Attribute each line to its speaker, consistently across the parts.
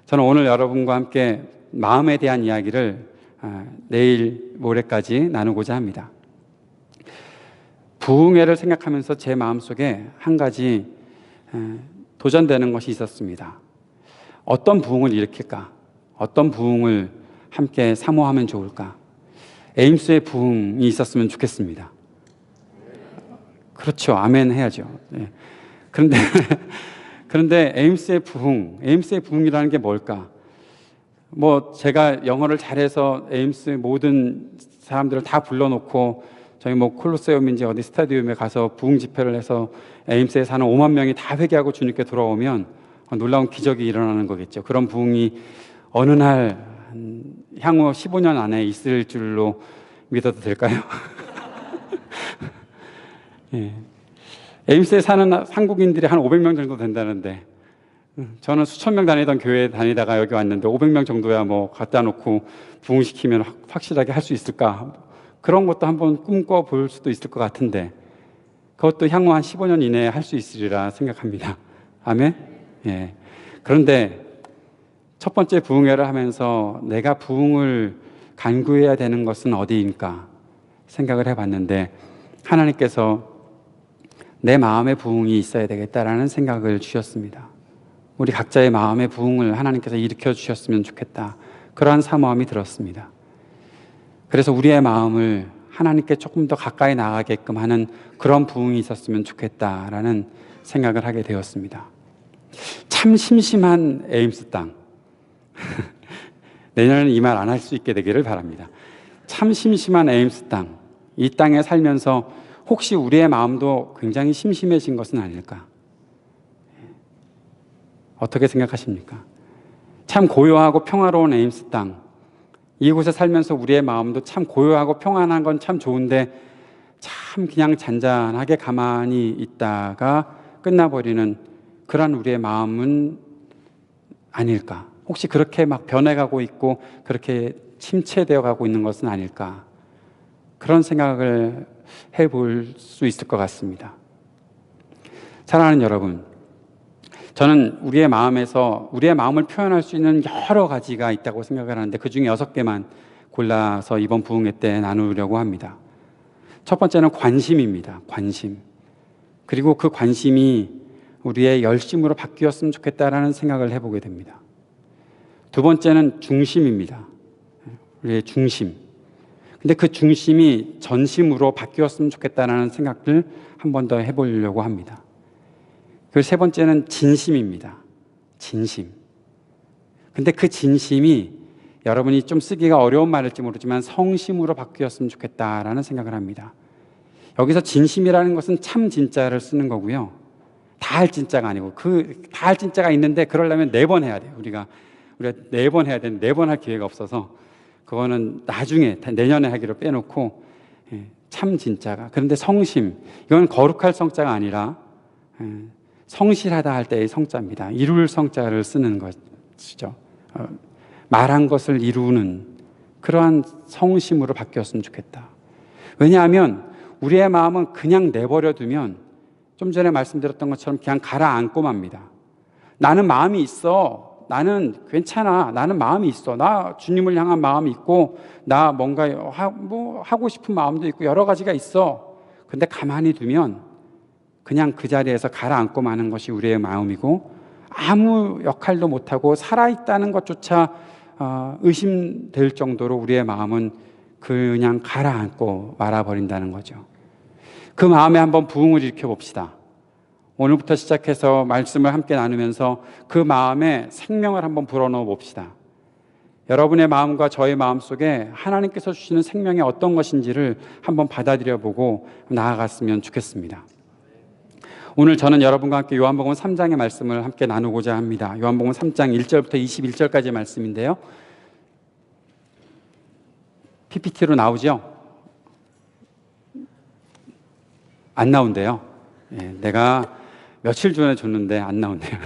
Speaker 1: 저는 오늘 여러분과 함께 마음에 대한 이야기를 내일 모레까지 나누고자 합니다. 부흥회를 생각하면서 제 마음속에 한 가지 도전되는 것이 있었습니다. 어떤 부흥을 일으킬까? 어떤 부흥을 함께 사모하면 좋을까? 에임스의 부흥이 있었으면 좋겠습니다. 그렇죠. 아멘 해야죠. 네. 그런데 에임스의 부흥이라는 게 뭘까? 제가 영어를 잘해서 에임스 모든 사람들을 다 불러놓고 저희 콜로세움인지 어디 스타디움에 가서 부흥 집회를 해서 에임스에 사는 5만 명이 다 회개하고 주님께 돌아오면 놀라운 기적이 일어나는 거겠죠. 그런 부흥이 어느 날 향후 15년 안에 있을 줄로 믿어도 될까요? 예. 에임스에 사는 한국인들이 한 500명 정도 된다는데, 저는 수천 명 다니던 교회에 다니다가 여기 왔는데 500명 정도야 갖다 놓고 부흥시키면 확실하게 할 수 있을까? 그런 것도 한번 꿈꿔볼 수도 있을 것 같은데, 그것도 향후 한 15년 이내에 할 수 있으리라 생각합니다. 아멘? 예. 그런데 첫 번째 부흥회를 하면서 내가 부흥을 간구해야 되는 것은 어디인가 생각을 해봤는데, 하나님께서 내 마음의 부흥이 있어야 되겠다라는 생각을 주셨습니다. 우리 각자의 마음의 부흥을 하나님께서 일으켜 주셨으면 좋겠다, 그러한 사모함이 들었습니다. 그래서 우리의 마음을 하나님께 조금 더 가까이 나가게끔 하는 그런 부흥이 있었으면 좋겠다라는 생각을 하게 되었습니다. 참 심심한 에임스 땅, 내년에는 이 말 안 할 수 있게 되기를 바랍니다. 참 심심한 에임스 땅, 이 땅에 살면서 혹시 우리의 마음도 굉장히 심심해진 것은 아닐까? 어떻게 생각하십니까? 참 고요하고 평화로운 에임스 땅, 이곳에 살면서 우리의 마음도 참 고요하고 평안한 건 참 좋은데 참 그냥 잔잔하게 가만히 있다가 끝나버리는 그런 우리의 마음은 아닐까? 혹시 그렇게 변해가고 있고 그렇게 침체되어 가고 있는 것은 아닐까? 그런 생각을 해볼 수 있을 것 같습니다. 사랑하는 여러분, 저는 우리의 마음에서 우리의 마음을 표현할 수 있는 여러 가지가 있다고 생각을 하는데, 그 중에 6개만 골라서 이번 부흥회 때 나누려고 합니다. 첫 번째는 관심입니다. 관심. 그리고 그 관심이 우리의 열심으로 바뀌었으면 좋겠다라는 생각을 해보게 됩니다. 두 번째는 중심입니다. 우리의 중심. 근데 그 중심이 전심으로 바뀌었으면 좋겠다라는 생각을 한 번 더 해보려고 합니다. 그리고 세 번째는 진심입니다. 진심. 근데 그 진심이 여러분이 좀 쓰기가 어려운 말일지 모르지만 성심으로 바뀌었으면 좋겠다라는 생각을 합니다. 여기서 진심이라는 것은 참 진짜를 쓰는 거고요. 다 할 진짜가 아니고, 다 할 진짜가 있는데 그러려면 4번 해야 돼요. 우리가 4번 해야 되는데 4번 할 기회가 없어서 그거는 나중에 내년에 하기로 빼놓고, 참 진짜가. 그런데 성심, 이건 거룩할 성자가 아니라 성실하다 할 때의 성자입니다. 이룰 성자를 쓰는 것이죠. 말한 것을 이루는 그러한 성심으로 바뀌었으면 좋겠다. 왜냐하면 우리의 마음은 그냥 내버려 두면 좀 전에 말씀드렸던 것처럼 그냥 가라앉고 맙니다. 나는 마음이 있어. 나는 괜찮아. 나는 마음이 있어. 나 주님을 향한 마음이 있고, 나 뭔가 하고 싶은 마음도 있고 여러 가지가 있어. 근데 가만히 두면 그냥 그 자리에서 가라앉고 마는 것이 우리의 마음이고, 아무 역할도 못하고 살아있다는 것조차 의심될 정도로 우리의 마음은 그냥 가라앉고 말아버린다는 거죠. 그 마음에 한번 부흥을 일으켜 봅시다. 오늘부터 시작해서 말씀을 함께 나누면서 그 마음에 생명을 한번 불어넣어 봅시다. 여러분의 마음과 저의 마음 속에 하나님께서 주시는 생명이 어떤 것인지를 한번 받아들여 보고 나아갔으면 좋겠습니다. 오늘 저는 여러분과 함께 요한복음 3장의 말씀을 함께 나누고자 합니다. 요한복음 3장 1절부터 21절까지의 말씀인데요. PPT로 나오죠? 안 나온대요. 내가 며칠 전에 줬는데 안 나온대요.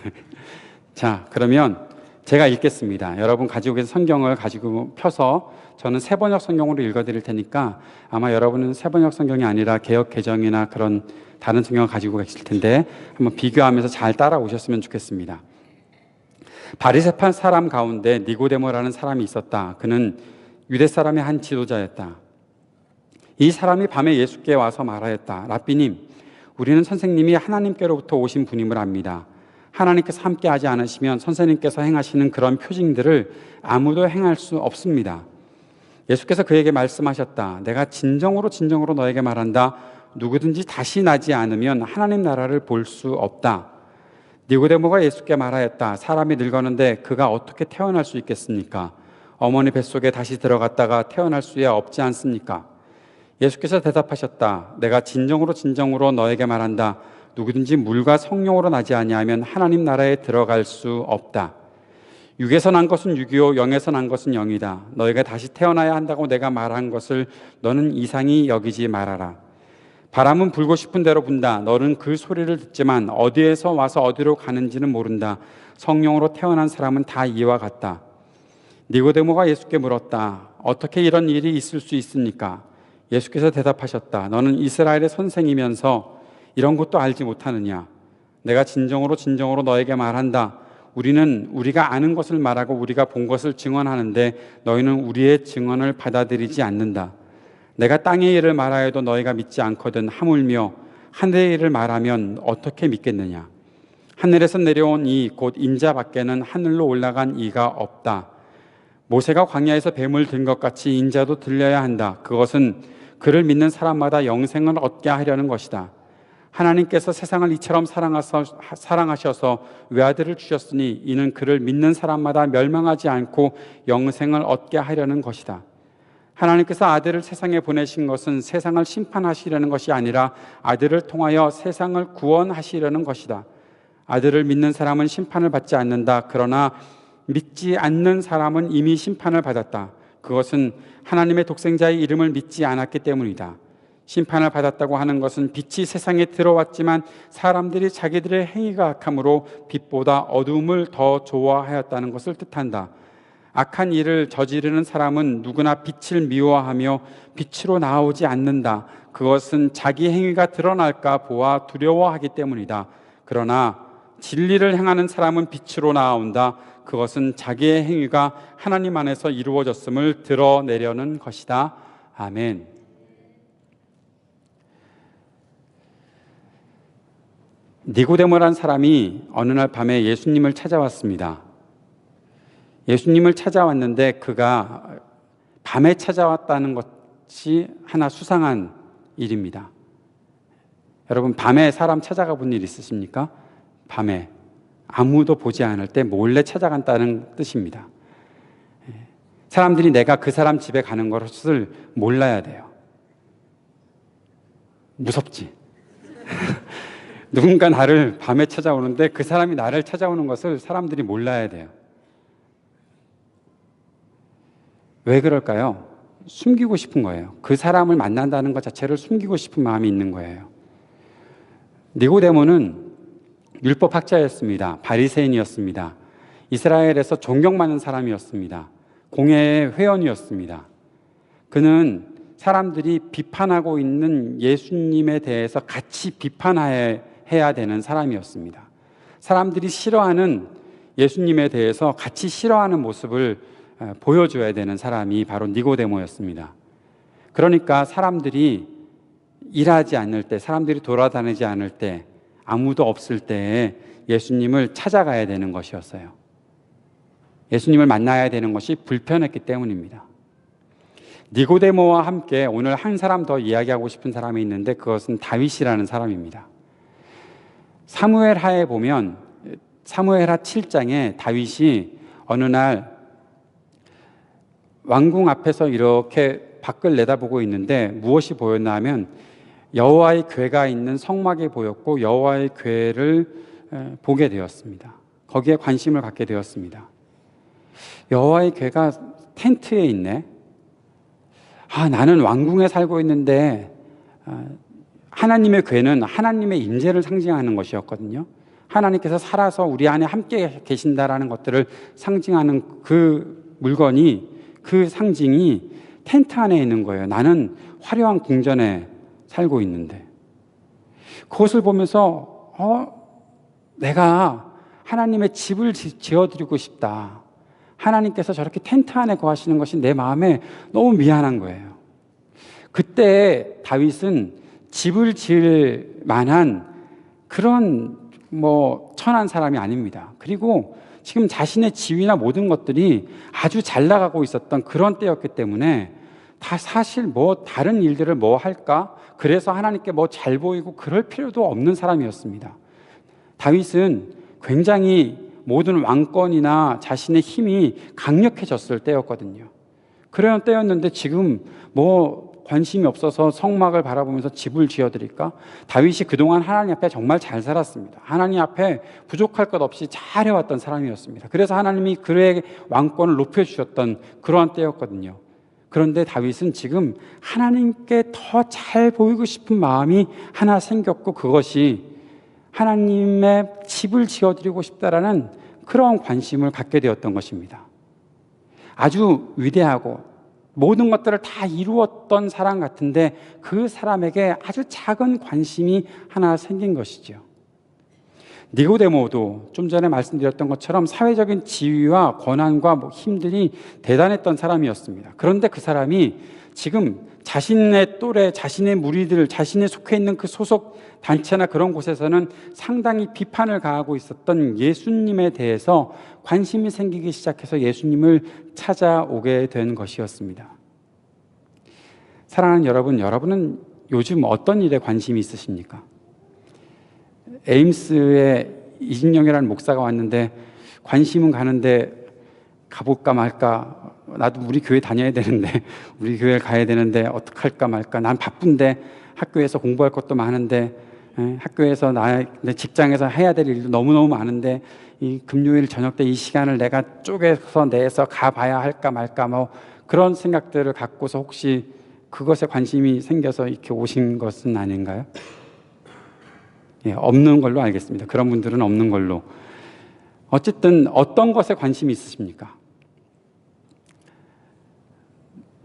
Speaker 1: 자, 그러면 제가 읽겠습니다. 여러분 가지고 계신 성경을 가지고 펴서 저는 새번역 성경으로 읽어드릴 테니까, 아마 여러분은 새번역 성경이 아니라 개역 개정이나 그런 다른 성경을 가지고 계실 텐데 한번 비교하면서 잘 따라오셨으면 좋겠습니다. 바리새파 사람 가운데 니고데모라는 사람이 있었다. 그는 유대 사람의 한 지도자였다. 이 사람이 밤에 예수께 와서 말하였다. 랍비님, 우리는 선생님이 하나님께로부터 오신 분임을 압니다. 하나님께서 함께 하지 않으시면 선생님께서 행하시는 그런 표징들을 아무도 행할 수 없습니다. 예수께서 그에게 말씀하셨다. 내가 진정으로 너에게 말한다. 누구든지 다시 나지 않으면 하나님 나라를 볼 수 없다. 니고데모가 예수께 말하였다. 사람이 늙었는데 그가 어떻게 태어날 수 있겠습니까? 어머니 뱃속에 다시 들어갔다가 태어날 수야 없지 않습니까? 예수께서 대답하셨다. 내가 진정으로 너에게 말한다. 누구든지 물과 성령으로 나지 아니하면 하나님 나라에 들어갈 수 없다. 육에서 난 것은 육이요 영에서 난 것은 영이다. 너희가 다시 태어나야 한다고 내가 말한 것을 너는 이상히 여기지 말아라. 바람은 불고 싶은 대로 분다. 너는 그 소리를 듣지만 어디에서 와서 어디로 가는지는 모른다. 성령으로 태어난 사람은 다 이와 같다. 니고데모가 예수께 물었다. 어떻게 이런 일이 있을 수 있습니까? 예수께서 대답하셨다. 너는 이스라엘의 선생이면서 이런 것도 알지 못하느냐? 내가 진정으로 너에게 말한다. 우리는 우리가 아는 것을 말하고 우리가 본 것을 증언하는데 너희는 우리의 증언을 받아들이지 않는다. 내가 땅의 일을 말하여도 너희가 믿지 않거든. 하물며 하늘의 일을 말하면 어떻게 믿겠느냐? 하늘에서 내려온 이 곧 인자 밖에는 하늘로 올라간 이가 없다. 모세가 광야에서 뱀을 든 것 같이 인자도 들려야 한다. 그것은 그를 믿는 사람마다 영생을 얻게 하려는 것이다. 하나님께서 세상을 이처럼 사랑하셔서 외아들을 주셨으니 이는 그를 믿는 사람마다 멸망하지 않고 영생을 얻게 하려는 것이다. 하나님께서 아들을 세상에 보내신 것은 세상을 심판하시려는 것이 아니라 아들을 통하여 세상을 구원하시려는 것이다. 아들을 믿는 사람은 심판을 받지 않는다. 그러나 믿지 않는 사람은 이미 심판을 받았다. 그것은 하나님의 독생자의 이름을 믿지 않았기 때문이다. 심판을 받았다고 하는 것은 빛이 세상에 들어왔지만 사람들이 자기들의 행위가 악함으로 빛보다 어두움을 더 좋아하였다는 것을 뜻한다. 악한 일을 저지르는 사람은 누구나 빛을 미워하며 빛으로 나오지 않는다. 그것은 자기 행위가 드러날까 보아 두려워하기 때문이다. 그러나 진리를 행하는 사람은 빛으로 나온다. 그것은 자기의 행위가 하나님 안에서 이루어졌음을 드러내려는 것이다. 아멘. 니고데모라는 사람이 어느 날 밤에 예수님을 찾아왔습니다. 예수님을 찾아왔는데 그가 밤에 찾아왔다는 것이 하나 수상한 일입니다. 여러분, 밤에 사람 찾아가 본 일 있으십니까? 밤에 아무도 보지 않을 때 몰래 찾아간다는 뜻입니다. 사람들이 내가 그 사람 집에 가는 것을 몰라야 돼요. 무섭지? 누군가 나를 밤에 찾아오는데 그 사람이 나를 찾아오는 것을 사람들이 몰라야 돼요. 왜 그럴까요? 숨기고 싶은 거예요. 그 사람을 만난다는 것 자체를 숨기고 싶은 마음이 있는 거예요. 니고데모는 율법학자였습니다. 바리새인이었습니다. 이스라엘에서 존경받는 사람이었습니다. 공회의 회원이었습니다. 그는 사람들이 비판하고 있는 예수님에 대해서 같이 비판해야 되는 사람이었습니다. 사람들이 싫어하는 예수님에 대해서 같이 싫어하는 모습을 보여줘야 되는 사람이 바로 니고데모였습니다. 그러니까 사람들이 일하지 않을 때, 사람들이 돌아다니지 않을 때, 아무도 없을 때에 예수님을 찾아가야 되는 것이었어요. 예수님을 만나야 되는 것이 불편했기 때문입니다. 니고데모와 함께 오늘 한 사람 더 이야기하고 싶은 사람이 있는데 그것은 다윗이라는 사람입니다. 사무엘하에 보면 사무엘하 7장에 다윗이 어느 날 왕궁 앞에서 이렇게 밖을 내다보고 있는데 무엇이 보였나 하면 여호와의 궤가 있는 성막이 보였고 여호와의 궤를 보게 되었습니다. 거기에 관심을 갖게 되었습니다. 여호와의 궤가 텐트에 있네. 나는 왕궁에 살고 있는데 하나님의 궤는 하나님의 임재를 상징하는 것이었거든요. 하나님께서 살아서 우리 안에 함께 계신다라는 것들을 상징하는 그 물건이, 그 상징이 텐트 안에 있는 거예요. 나는 화려한 궁전에 살고 있는데 그것을 보면서 내가 하나님의 집을 지어드리고 싶다. 하나님께서 저렇게 텐트 안에 거하시는 것이 내 마음에 너무 미안한 거예요. 그때 다윗은 집을 지을 만한 그런 천한 사람이 아닙니다. 그리고 지금 자신의 지위나 모든 것들이 아주 잘 나가고 있었던 그런 때였기 때문에 다 사실 다른 일들을 할까? 그래서 하나님께 잘 보이고 그럴 필요도 없는 사람이었습니다. 다윗은 굉장히 모든 왕권이나 자신의 힘이 강력해졌을 때였거든요. 그런 때였는데 지금 관심이 없어서 성막을 바라보면서 집을 지어드릴까? 다윗이 그동안 하나님 앞에 정말 잘 살았습니다. 하나님 앞에 부족할 것 없이 잘해왔던 사람이었습니다. 그래서 하나님이 그의 왕권을 높여주셨던 그러한 때였거든요. 그런데 다윗은 지금 하나님께 더 잘 보이고 싶은 마음이 하나 생겼고, 그것이 하나님의 집을 지어드리고 싶다라는 그런 관심을 갖게 되었던 것입니다. 아주 위대하고 모든 것들을 다 이루었던 사람 같은데 그 사람에게 아주 작은 관심이 하나 생긴 것이죠. 니고데모도 좀 전에 말씀드렸던 것처럼 사회적인 지위와 권한과 힘들이 대단했던 사람이었습니다. 그런데 그 사람이 지금 자신의 또래, 자신의 무리들, 자신이 속해 있는 그 소속 단체나 그런 곳에서는 상당히 비판을 가하고 있었던 예수님에 대해서 관심이 생기기 시작해서 예수님을 찾아오게 된 것이었습니다. 사랑하는 여러분, 여러분은 요즘 어떤 일에 관심이 있으십니까? 에임스에 이진영이라는 목사가 왔는데 관심은 가는데 가볼까 말까, 나도 우리 교회 다녀야 되는데, 우리 교회 가야 되는데 어떡할까 말까, 난 바쁜데 학교에서 공부할 것도 많은데, 학교에서 내 직장에서 해야 될 일도 너무너무 많은데 이 금요일 저녁 때 이 시간을 내가 쪼개서 내서 가봐야 할까 말까, 그런 생각들을 갖고서 혹시 그것에 관심이 생겨서 이렇게 오신 것은 아닌가요? 없는 걸로 알겠습니다. 그런 분들은 없는 걸로. 어쨌든 어떤 것에 관심이 있으십니까?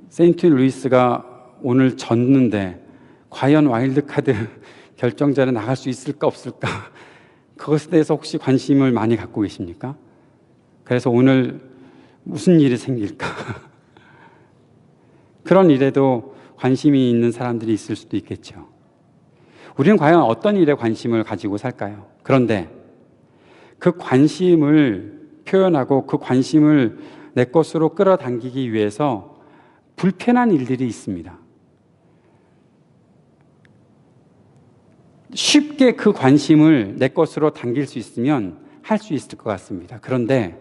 Speaker 1: 세인트 루이스가 오늘 졌는데 과연 와일드카드 결정전에 나갈 수 있을까 없을까, 그것에 대해서 혹시 관심을 많이 갖고 계십니까? 그래서 오늘 무슨 일이 생길까 그런 일에도 관심이 있는 사람들이 있을 수도 있겠죠. 우리는 과연 어떤 일에 관심을 가지고 살까요? 그런데 그 관심을 표현하고 그 관심을 내 것으로 끌어당기기 위해서 불편한 일들이 있습니다. 쉽게 그 관심을 내 것으로 당길 수 있으면 할 수 있을 것 같습니다. 그런데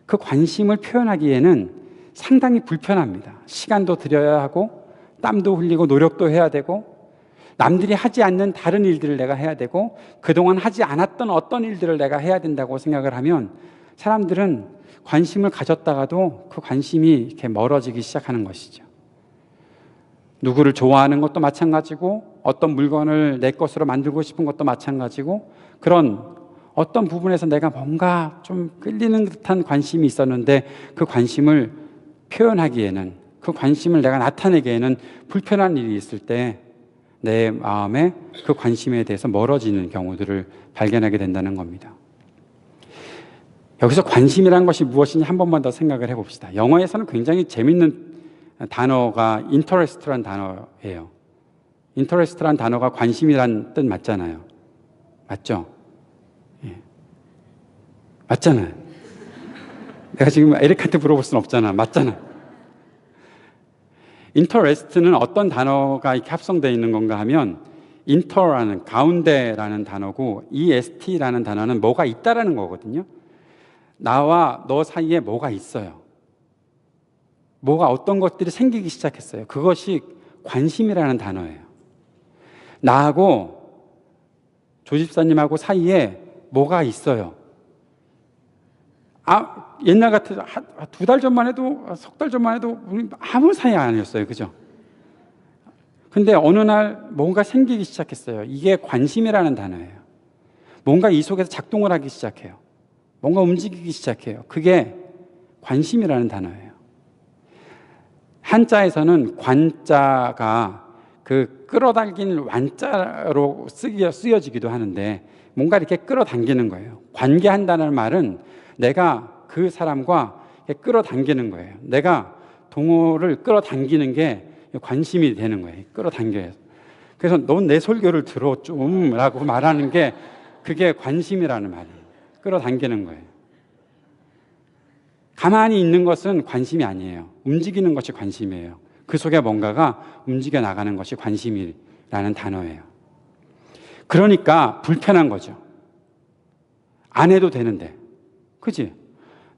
Speaker 1: 그 관심을 표현하기에는 상당히 불편합니다. 시간도 들여야 하고 땀도 흘리고 노력도 해야 되고 남들이 하지 않는 다른 일들을 내가 해야 되고 그동안 하지 않았던 어떤 일들을 내가 해야 된다고 생각을 하면 사람들은 관심을 가졌다가도 그 관심이 이렇게 멀어지기 시작하는 것이죠. 누구를 좋아하는 것도 마찬가지고 어떤 물건을 내 것으로 만들고 싶은 것도 마찬가지고, 그런 어떤 부분에서 내가 뭔가 좀 끌리는 듯한 관심이 있었는데 그 관심을 표현하기에는, 그 관심을 내가 나타내기에는 불편한 일이 있을 때 내 마음에 그 관심에 대해서 멀어지는 경우들을 발견하게 된다는 겁니다. 여기서 관심이라는 것이 무엇인지 한 번만 더 생각을 해봅시다. 영어에서는 굉장히 재밌는 단어가 interest란 단어예요. interest란 단어가 관심이란 뜻 맞잖아요. 맞죠? 예. 맞잖아요. 내가 지금 에릭한테 물어볼 수는 없잖아. 맞잖아. interest는 어떤 단어가 이렇게 합성되어 있는 건가 하면 inter라는 가운데라는 단어고 est라는 단어는 뭐가 있다라는 거거든요. 나와 너 사이에 뭐가 있어요. 뭐가 어떤 것들이 생기기 시작했어요. 그것이 관심이라는 단어예요. 나하고 조집사님하고 사이에 뭐가 있어요. 옛날 같아서 2달 전만 해도, 3달 전만 해도 우리 아무 사이 아니었어요. 그죠? 근데 어느 날 뭔가 생기기 시작했어요. 이게 관심이라는 단어예요. 뭔가 이 속에서 작동을 하기 시작해요. 뭔가 움직이기 시작해요. 그게 관심이라는 단어예요. 한자에서는 관자가 그 끌어당긴 완자로 쓰여지기도 하는데 뭔가 이렇게 끌어당기는 거예요. 관계한다는 말은 내가 그 사람과 끌어당기는 거예요. 내가 동호를 끌어당기는 게 관심이 되는 거예요. 끌어당겨요. 그래서 넌 내 설교를 들어 좀 라고 말하는 게 그게 관심이라는 말이에요. 끌어당기는 거예요. 가만히 있는 것은 관심이 아니에요. 움직이는 것이 관심이에요. 그 속에 뭔가가 움직여 나가는 것이 관심이라는 단어예요. 그러니까 불편한 거죠. 안 해도 되는데. 그치?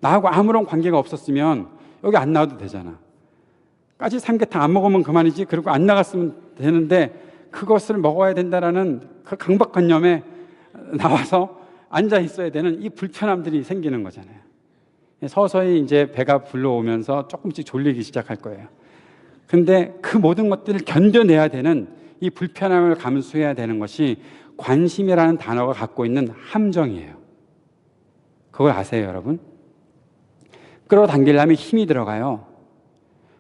Speaker 1: 나하고 아무런 관계가 없었으면 여기 안 나와도 되잖아. 까지 삼계탕 안 먹으면 그만이지. 그리고 안 나갔으면 되는데 그것을 먹어야 된다라는 그 강박관념에 나와서 앉아 있어야 되는 이 불편함들이 생기는 거잖아요. 서서히 이제 배가 불러오면서 조금씩 졸리기 시작할 거예요. 근데 그 모든 것들을 견뎌내야 되는 이 불편함을 감수해야 되는 것이 관심이라는 단어가 갖고 있는 함정이에요. 그걸 아세요, 여러분? 끌어당기려면 힘이 들어가요.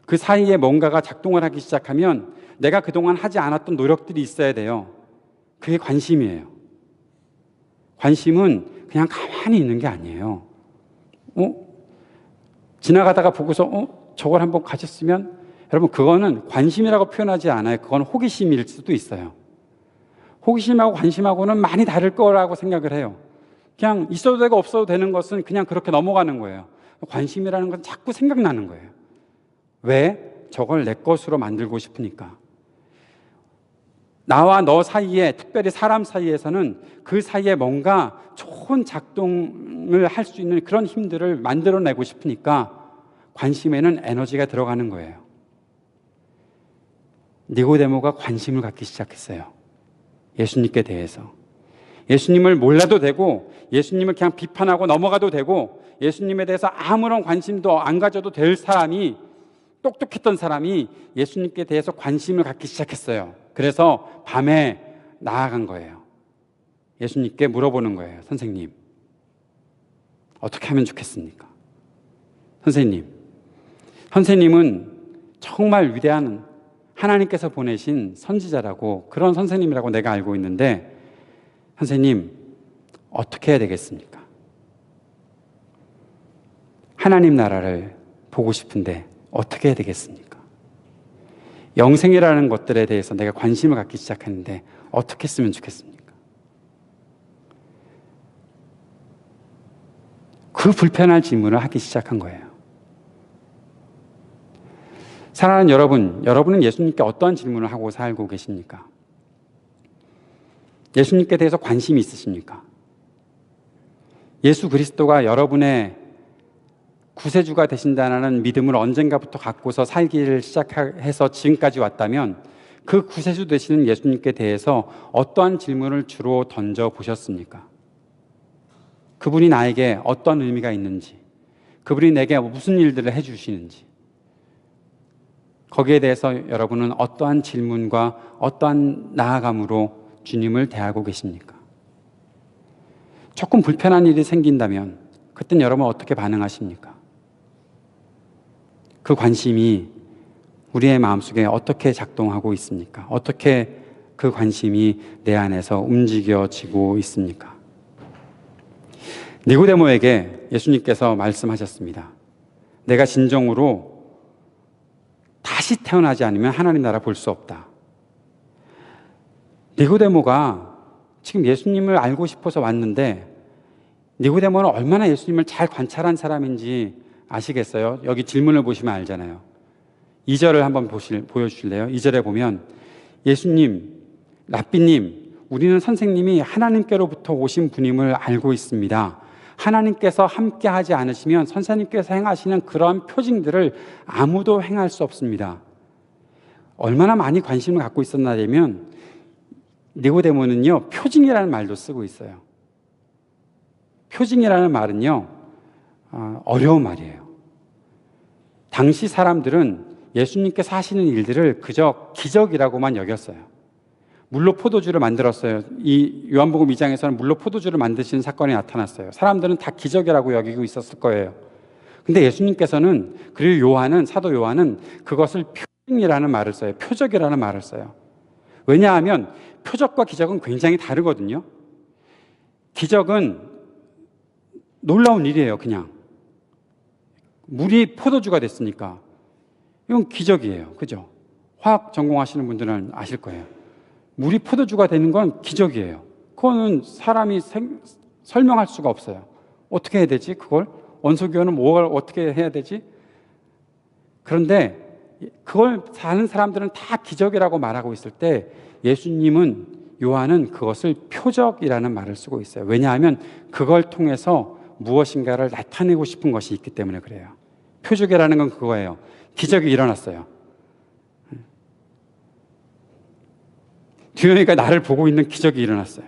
Speaker 1: 그 사이에 뭔가가 작동을 하기 시작하면 내가 그동안 하지 않았던 노력들이 있어야 돼요. 그게 관심이에요. 관심은 그냥 가만히 있는 게 아니에요. 지나가다가 보고서 저걸 한번 가졌으면, 여러분 그거는 관심이라고 표현하지 않아요. 그건 호기심일 수도 있어요. 호기심하고 관심하고는 많이 다를 거라고 생각을 해요. 그냥 있어도 되고 없어도 되는 것은 그냥 그렇게 넘어가는 거예요. 관심이라는 건 자꾸 생각나는 거예요. 왜? 저걸 내 것으로 만들고 싶으니까. 나와 너 사이에, 특별히 사람 사이에서는 그 사이에 뭔가 좋은 작동을 할 수 있는 그런 힘들을 만들어내고 싶으니까 관심에는 에너지가 들어가는 거예요. 니고데모가 관심을 갖기 시작했어요. 예수님께 대해서. 예수님을 몰라도 되고 예수님을 그냥 비판하고 넘어가도 되고 예수님에 대해서 아무런 관심도 안 가져도 될 사람이, 똑똑했던 사람이 예수님께 대해서 관심을 갖기 시작했어요. 그래서 밤에 나아간 거예요. 예수님께 물어보는 거예요. 선생님, 어떻게 하면 좋겠습니까? 선생님은 정말 위대한 하나님께서 보내신 선지자라고, 그런 선생님이라고 내가 알고 있는데 선생님, 어떻게 해야 되겠습니까? 하나님 나라를 보고 싶은데 어떻게 해야 되겠습니까? 영생이라는 것들에 대해서 내가 관심을 갖기 시작했는데 어떻게 했으면 좋겠습니까? 그 불편한 질문을 하기 시작한 거예요. 사랑하는 여러분은 예수님께 어떠한 질문을 하고 살고 계십니까? 예수님께 대해서 관심이 있으십니까? 예수 그리스도가 여러분의 구세주가 되신다는 믿음을 언젠가부터 갖고서 살기를 시작해서 지금까지 왔다면 그 구세주 되시는 예수님께 대해서 어떠한 질문을 주로 던져보셨습니까? 그분이 나에게 어떤 의미가 있는지, 그분이 내게 무슨 일들을 해주시는지, 거기에 대해서 여러분은 어떠한 질문과 어떠한 나아감으로 주님을 대하고 계십니까? 조금 불편한 일이 생긴다면 그땐 여러분 어떻게 반응하십니까? 그 관심이 우리의 마음속에 어떻게 작동하고 있습니까? 어떻게 그 관심이 내 안에서 움직여지고 있습니까? 니고데모에게 예수님께서 말씀하셨습니다. 내가 진정으로 다시 태어나지 않으면 하나님 나라 볼 수 없다. 니고데모가 지금 예수님을 알고 싶어서 왔는데 니고데모는 얼마나 예수님을 잘 관찰한 사람인지 아시겠어요? 여기 질문을 보시면 알잖아요. 2절을 한번 보여주실래요? 2절에 보면 예수님, 랍비님, 우리는 선생님이 하나님께로부터 오신 분임을 알고 있습니다. 하나님께서 함께 하지 않으시면 선생님께서 행하시는 그러한 표징들을 아무도 행할 수 없습니다. 얼마나 많이 관심을 갖고 있었나면 니고데모는요, 표징이라는 말도 쓰고 있어요. 표징이라는 말은요, 어려운 말이에요. 당시 사람들은 예수님께서 하시는 일들을 그저 기적이라고만 여겼어요. 물로 포도주를 만들었어요. 이 요한복음 2장에서는 물로 포도주를 만드시는 사건이 나타났어요. 사람들은 다 기적이라고 여기고 있었을 거예요. 근데 예수님께서는, 그리고 사도 요한은 그것을 표징이라는 말을 써요. 표적이라는 말을 써요. 왜냐하면 표적과 기적은 굉장히 다르거든요. 기적은 놀라운 일이에요. 그냥 물이 포도주가 됐으니까 이건 기적이에요. 그죠? 화학 전공하시는 분들은 아실 거예요. 물이 포도주가 되는 건 기적이에요. 그거는 사람이 설명할 수가 없어요. 어떻게 해야 되지? 그걸 원소기호는 뭘 어떻게 해야 되지? 그런데 그걸 사는 사람들은 다 기적이라고 말하고 있을 때 예수님은, 요한은 그것을 표적이라는 말을 쓰고 있어요. 왜냐하면 그걸 통해서 무엇인가를 나타내고 싶은 것이 있기 때문에 그래요. 표적이라는 건 그거예요. 기적이 일어났어요. 듀영이가 나를 보고 있는 기적이 일어났어요.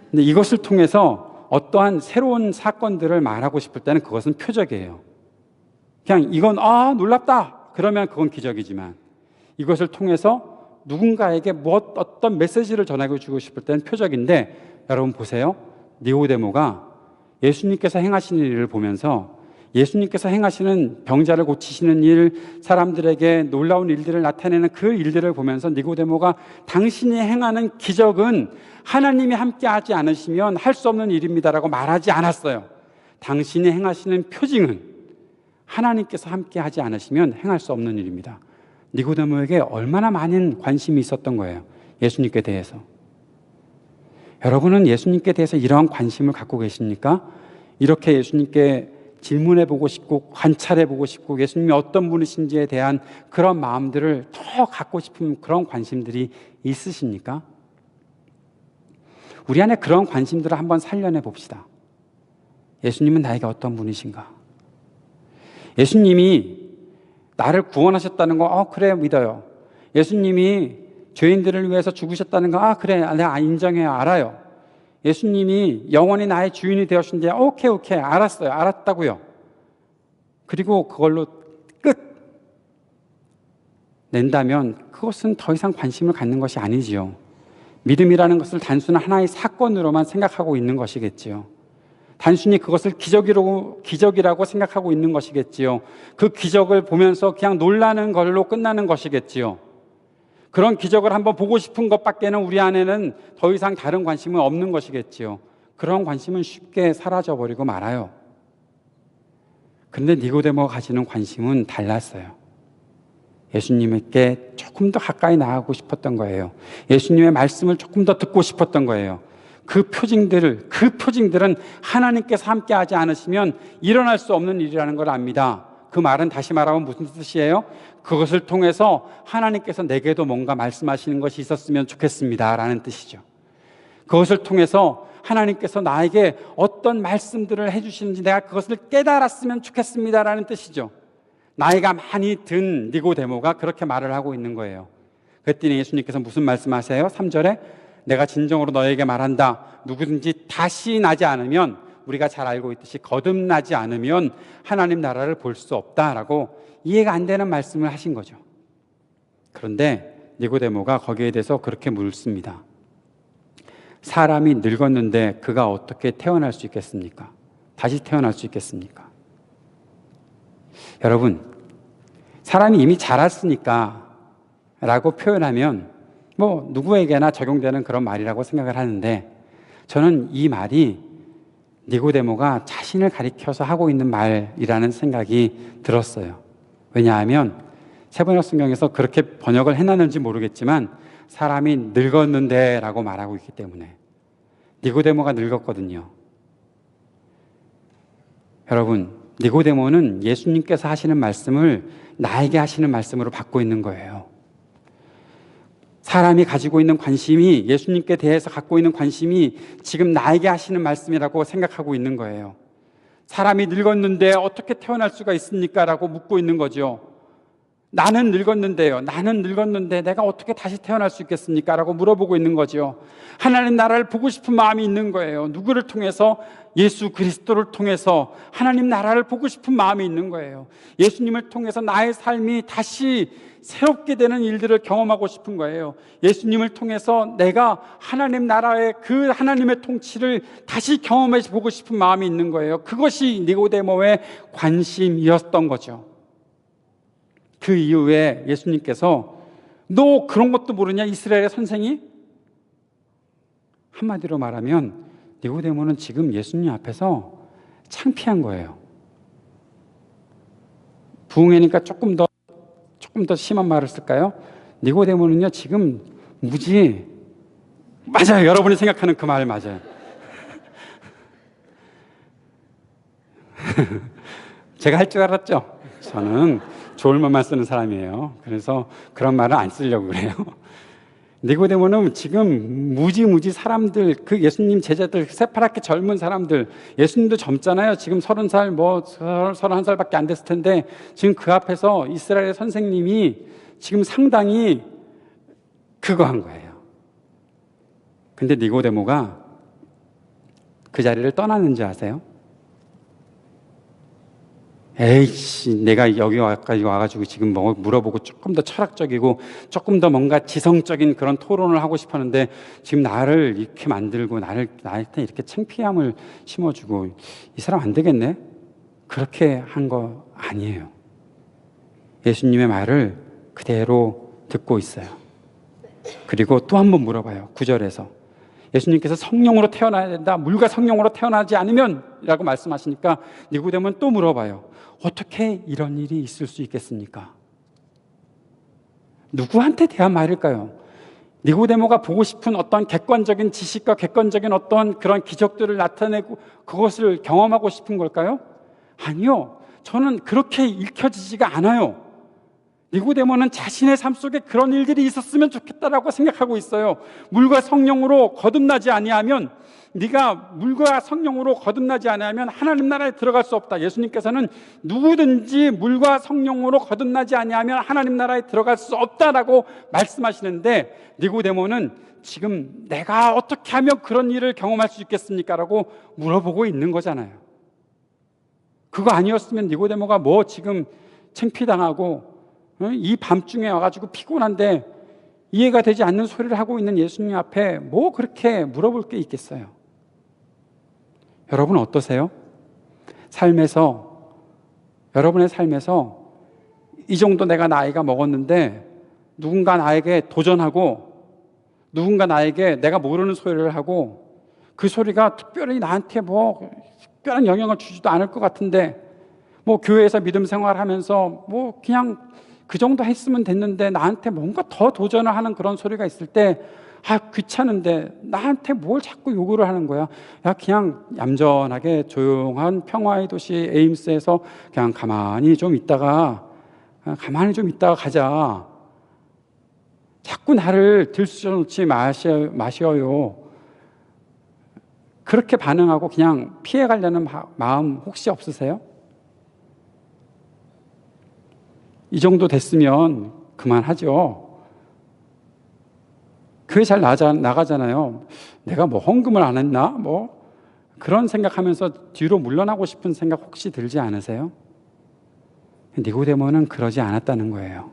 Speaker 1: 근데 이것을 통해서 어떠한 새로운 사건들을 말하고 싶을 때는 그것은 표적이에요. 그냥 이건 놀랍다 그러면 그건 기적이지만, 이것을 통해서 누군가에게 어떤 메시지를 전하고 주고 싶을 때는 표적인데, 여러분 보세요. 니고데모가 예수님께서 행하시는 일을 보면서, 예수님께서 행하시는 병자를 고치시는 일, 사람들에게 놀라운 일들을 나타내는 그 일들을 보면서 니고데모가 당신이 행하는 기적은 하나님이 함께하지 않으시면 할 수 없는 일입니다라고 말하지 않았어요. 당신이 행하시는 표징은 하나님께서 함께하지 않으시면 행할 수 없는 일입니다. 니고데모에게 얼마나 많은 관심이 있었던 거예요. 예수님께 대해서. 여러분은 예수님께 대해서 이러한 관심을 갖고 계십니까? 이렇게 예수님께 질문해 보고 싶고 관찰해 보고 싶고 예수님이 어떤 분이신지에 대한 그런 마음들을 더 갖고 싶은 그런 관심들이 있으십니까? 우리 안에 그런 관심들을 한번 살려내 봅시다. 예수님은 나에게 어떤 분이신가? 예수님이 나를 구원하셨다는 거 그래 믿어요. 예수님이 죄인들을 위해서 죽으셨다는 거 그래 내가 인정해요. 알아요. 예수님이 영원히 나의 주인이 되었는데 오케이 알았어요. 알았다고요. 그리고 그걸로 끝 낸다면 그것은 더 이상 관심을 갖는 것이 아니지요. 믿음이라는 것을 단순한 하나의 사건으로만 생각하고 있는 것이겠지요. 단순히 그것을 기적이라고 생각하고 있는 것이겠지요. 그 기적을 보면서 그냥 놀라는 걸로 끝나는 것이겠지요. 그런 기적을 한번 보고 싶은 것밖에는 우리 안에는 더 이상 다른 관심은 없는 것이겠지요. 그런 관심은 쉽게 사라져버리고 말아요. 그런데 니고데모가 가지는 관심은 달랐어요. 예수님께 조금 더 가까이 나가고 싶었던 거예요. 예수님의 말씀을 조금 더 듣고 싶었던 거예요. 그 표징들은 하나님께서 함께하지 않으시면 일어날 수 없는 일이라는 걸 압니다. 그 말은 다시 말하면 무슨 뜻이에요? 그것을 통해서 하나님께서 내게도 뭔가 말씀하시는 것이 있었으면 좋겠습니다 라는 뜻이죠. 그것을 통해서 하나님께서 나에게 어떤 말씀들을 해주시는지 내가 그것을 깨달았으면 좋겠습니다 라는 뜻이죠. 나이가 많이 든 니고데모가 그렇게 말을 하고 있는 거예요. 그랬더니 예수님께서 무슨 말씀하세요? 3절에 내가 진정으로 너에게 말한다. 누구든지 다시 나지 않으면, 우리가 잘 알고 있듯이 거듭나지 않으면 하나님 나라를 볼 수 없다라고 이해가 안 되는 말씀을 하신 거죠. 그런데 니고데모가 거기에 대해서 그렇게 묻습니다. 사람이 늙었는데 그가 어떻게 태어날 수 있겠습니까? 다시 태어날 수 있겠습니까? 여러분, 사람이 이미 자랐으니까 라고 표현하면 누구에게나 적용되는 그런 말이라고 생각을 하는데, 저는 이 말이 니고데모가 자신을 가리켜서 하고 있는 말이라는 생각이 들었어요. 왜냐하면 세번역 성경에서 그렇게 번역을 해놨는지 모르겠지만 사람이 늙었는데 라고 말하고 있기 때문에, 니고데모가 늙었거든요. 여러분, 니고데모는 예수님께서 하시는 말씀을 나에게 하시는 말씀으로 받고 있는 거예요. 사람이 가지고 있는 관심이, 예수님께 대해서 갖고 있는 관심이 지금 나에게 하시는 말씀이라고 생각하고 있는 거예요. 사람이 늙었는데 어떻게 태어날 수가 있습니까? 라고 묻고 있는 거죠. 나는 늙었는데 내가 어떻게 다시 태어날 수 있겠습니까? 라고 물어보고 있는 거죠. 하나님 나라를 보고 싶은 마음이 있는 거예요. 누구를 통해서? 예수 그리스도를 통해서 하나님 나라를 보고 싶은 마음이 있는 거예요. 예수님을 통해서 나의 삶이 다시 새롭게 되는 일들을 경험하고 싶은 거예요. 예수님을 통해서 내가 하나님 나라의 그 하나님의 통치를 다시 경험해 보고 싶은 마음이 있는 거예요. 그것이 니고데모의 관심이었던 거죠. 그 이후에 예수님께서 너 그런 것도 모르냐, 이스라엘의 선생이? 한마디로 말하면 니고데모는 지금 예수님 앞에서 창피한 거예요. 부흥회니까 조금 더 심한 말을 쓸까요? 니고데모는요, 지금 무지, 맞아요. 여러분이 생각하는 그 말 맞아요. 제가 할 줄 알았죠? 저는 좋은 말만 쓰는 사람이에요. 그래서 그런 말을 안 쓰려고 그래요. 니고데모는 지금 무지 사람들, 그 예수님 제자들, 새파랗게 젊은 사람들, 예수님도 젊잖아요. 지금 30살, 31살밖에 안 됐을 텐데, 지금 그 앞에서 이스라엘 선생님이 지금 상당히 그거 한 거예요. 근데 니고데모가 그 자리를 떠났는지 아세요? 에이씨, 내가 여기까지 와가지고 지금 뭐 물어보고 조금 더 철학적이고 조금 더 뭔가 지성적인 그런 토론을 하고 싶었는데 지금 나를 이렇게 만들고 나한테 이렇게 창피함을 심어주고 이 사람 안 되겠네? 그렇게 한 거 아니에요. 예수님의 말을 그대로 듣고 있어요. 그리고 또 한 번 물어봐요. 9절에서 예수님께서 성령으로 태어나야 된다, 물과 성령으로 태어나지 않으면 라고 말씀하시니까 니고데모는 또 물어봐요. 어떻게 이런 일이 있을 수 있겠습니까? 누구한테 대한 말일까요? 니고데모가 보고 싶은 어떤 객관적인 지식과 객관적인 어떤 그런 기적들을 나타내고 그것을 경험하고 싶은 걸까요? 아니요. 저는 그렇게 읽혀지지가 않아요. 니고데모는 자신의 삶 속에 그런 일들이 있었으면 좋겠다라고 생각하고 있어요. 물과 성령으로 거듭나지 아니하면, 네가 물과 성령으로 거듭나지 아니하면 하나님 나라에 들어갈 수 없다. 예수님께서는 누구든지 물과 성령으로 거듭나지 아니하면 하나님 나라에 들어갈 수 없다라고 말씀하시는데, 니고데모는 지금 내가 어떻게 하면 그런 일을 경험할 수 있겠습니까? 라고 물어보고 있는 거잖아요. 그거 아니었으면 니고데모가 뭐 지금 창피당하고 이 밤중에 와가지고 피곤한데 이해가 되지 않는 소리를 하고 있는 예수님 앞에 뭐 그렇게 물어볼 게 있겠어요? 여러분 어떠세요? 여러분의 삶에서 이 정도 내가 나이가 먹었는데 누군가 나에게 도전하고 누군가 나에게 내가 모르는 소리를 하고 그 소리가 특별히 나한테 뭐 특별한 영향을 주지도 않을 것 같은데 뭐 교회에서 믿음 생활하면서 뭐 그냥 그 정도 했으면 됐는데 나한테 뭔가 더 도전을 하는 그런 소리가 있을 때 귀찮은데 나한테 뭘 자꾸 요구를 하는 거야. 야, 그냥 얌전하게 조용한 평화의 도시 에임스에서 그냥 가만히 좀 있다가 가자. 자꾸 나를 들쑤셔놓지 마셔요. 그렇게 반응하고 그냥 피해가려는 마음 혹시 없으세요? 이 정도 됐으면 그만하죠. 교회 잘 나가잖아요. 내가 뭐 헌금을 안 했나? 뭐 그런 생각하면서 뒤로 물러나고 싶은 생각 혹시 들지 않으세요? 니고데모는 그러지 않았다는 거예요.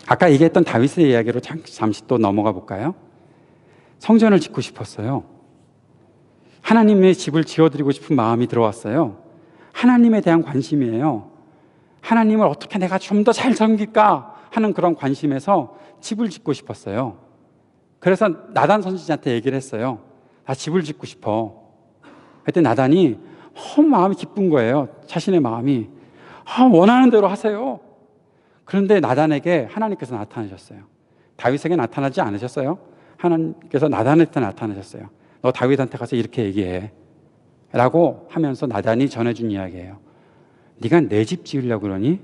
Speaker 1: 아까 얘기했던 다윗의 이야기로 잠시 또 넘어가 볼까요? 성전을 짓고 싶었어요. 하나님의 집을 지어드리고 싶은 마음이 들어왔어요. 하나님에 대한 관심이에요. 하나님을 어떻게 내가 좀 더 잘 섬길까 하는 그런 관심에서 집을 짓고 싶었어요. 그래서 나단 선지자한테 얘기를 했어요. 나 집을 짓고 싶어. 그때 나단이 마음이 기쁜 거예요. 자신의 마음이. 원하는 대로 하세요. 그런데 나단에게 하나님께서 나타나셨어요. 다윗에게 나타나지 않으셨어요. 하나님께서 나단한테 나타나셨어요. 너 다윗한테 가서 이렇게 얘기해 라고 하면서 나단이 전해준 이야기예요. 네가 내 집 지으려고 그러니?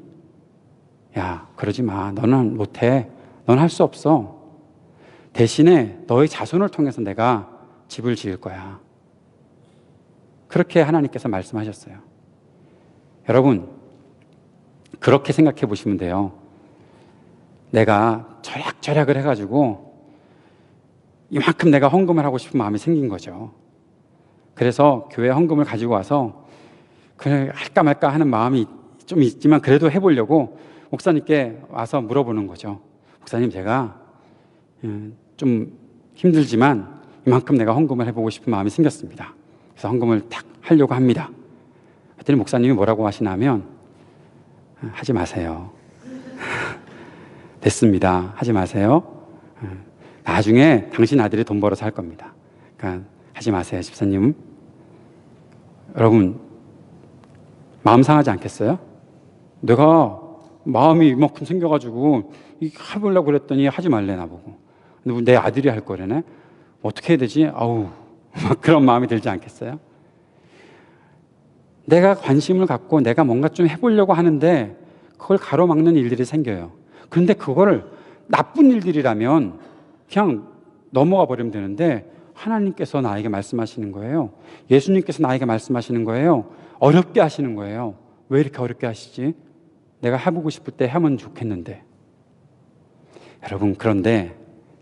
Speaker 1: 야, 그러지 마. 너는 못해. 넌 할 수 없어. 대신에 너의 자손을 통해서 내가 집을 지을 거야. 그렇게 하나님께서 말씀하셨어요. 여러분, 그렇게 생각해 보시면 돼요. 내가 절약을 해가지고 이만큼 내가 헌금을 하고 싶은 마음이 생긴 거죠. 그래서 교회 헌금을 가지고 와서 그냥 할까 말까 하는 마음이 좀 있지만 그래도 해보려고 목사님께 와서 물어보는 거죠. 목사님, 제가 좀 힘들지만 이만큼 내가 헌금을 해보고 싶은 마음이 생겼습니다. 그래서 헌금을 딱 하려고 합니다. 그랬더니 목사님이 뭐라고 하시냐면 하지 마세요. 됐습니다. 하지 마세요. 나중에 당신 아들이 돈 벌어서 할 겁니다. 그러니까 하지 마세요, 집사님. 여러분, 마음 상하지 않겠어요? 내가 마음이 이만큼 생겨가지고 해보려고 그랬더니 하지 말래 나보고. 근데 내 아들이 할 거래네. 어떻게 해야 되지? 아우, 막 그런 마음이 들지 않겠어요? 내가 관심을 갖고 내가 뭔가 좀 해보려고 하는데 그걸 가로막는 일들이 생겨요. 그런데 그거를 나쁜 일들이라면 그냥 넘어가 버리면 되는데 하나님께서 나에게 말씀하시는 거예요. 예수님께서 나에게 말씀하시는 거예요. 어렵게 하시는 거예요. 왜 이렇게 어렵게 하시지? 내가 해보고 싶을 때 하면 좋겠는데. 여러분, 그런데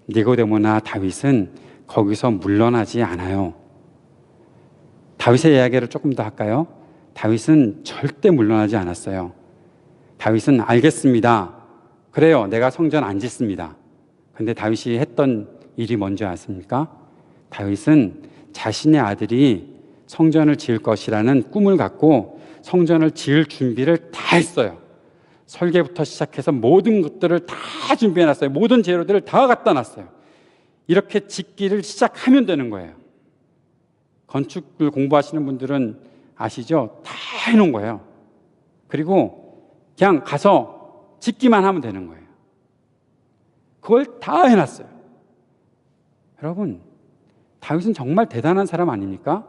Speaker 1: 니고데모나 다윗은 거기서 물러나지 않아요. 다윗의 이야기를 조금 더 할까요? 다윗은 절대 물러나지 않았어요. 다윗은 알겠습니다. 그래요. 내가 성전 안 짓습니다. 근데 다윗이 했던 일이 뭔지 아십니까? 다윗은 자신의 아들이 성전을 지을 것이라는 꿈을 갖고 성전을 지을 준비를 다 했어요. 설계부터 시작해서 모든 것들을 다 준비해놨어요. 모든 재료들을 다 갖다 놨어요. 이렇게 짓기를 시작하면 되는 거예요. 건축을 공부하시는 분들은 아시죠? 다 해놓은 거예요. 그리고 그냥 가서 짓기만 하면 되는 거예요. 그걸 다 해놨어요. 여러분, 다윗은 정말 대단한 사람 아닙니까?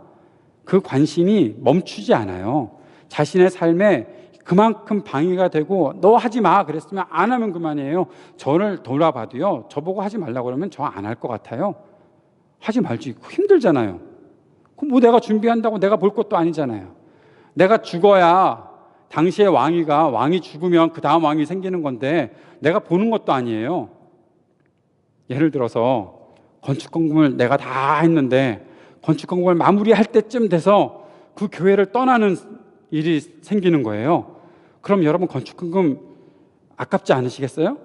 Speaker 1: 그 관심이 멈추지 않아요. 자신의 삶에 그만큼 방해가 되고 너 하지 마 그랬으면 안 하면 그만이에요. 저를 돌아봐도요, 저보고 하지 말라고 그러면 저 안 할 것 같아요. 하지 말지. 힘들잖아요. 그럼 뭐 내가 준비한다고 내가 볼 것도 아니잖아요. 내가 죽어야 당시의 왕이 죽으면 그 다음 왕이 생기는 건데 내가 보는 것도 아니에요. 예를 들어서 건축공금을 내가 다 했는데 건축공금을 마무리할 때쯤 돼서 그 교회를 떠나는 일이 생기는 거예요. 그럼 여러분 건축공금 아깝지 않으시겠어요?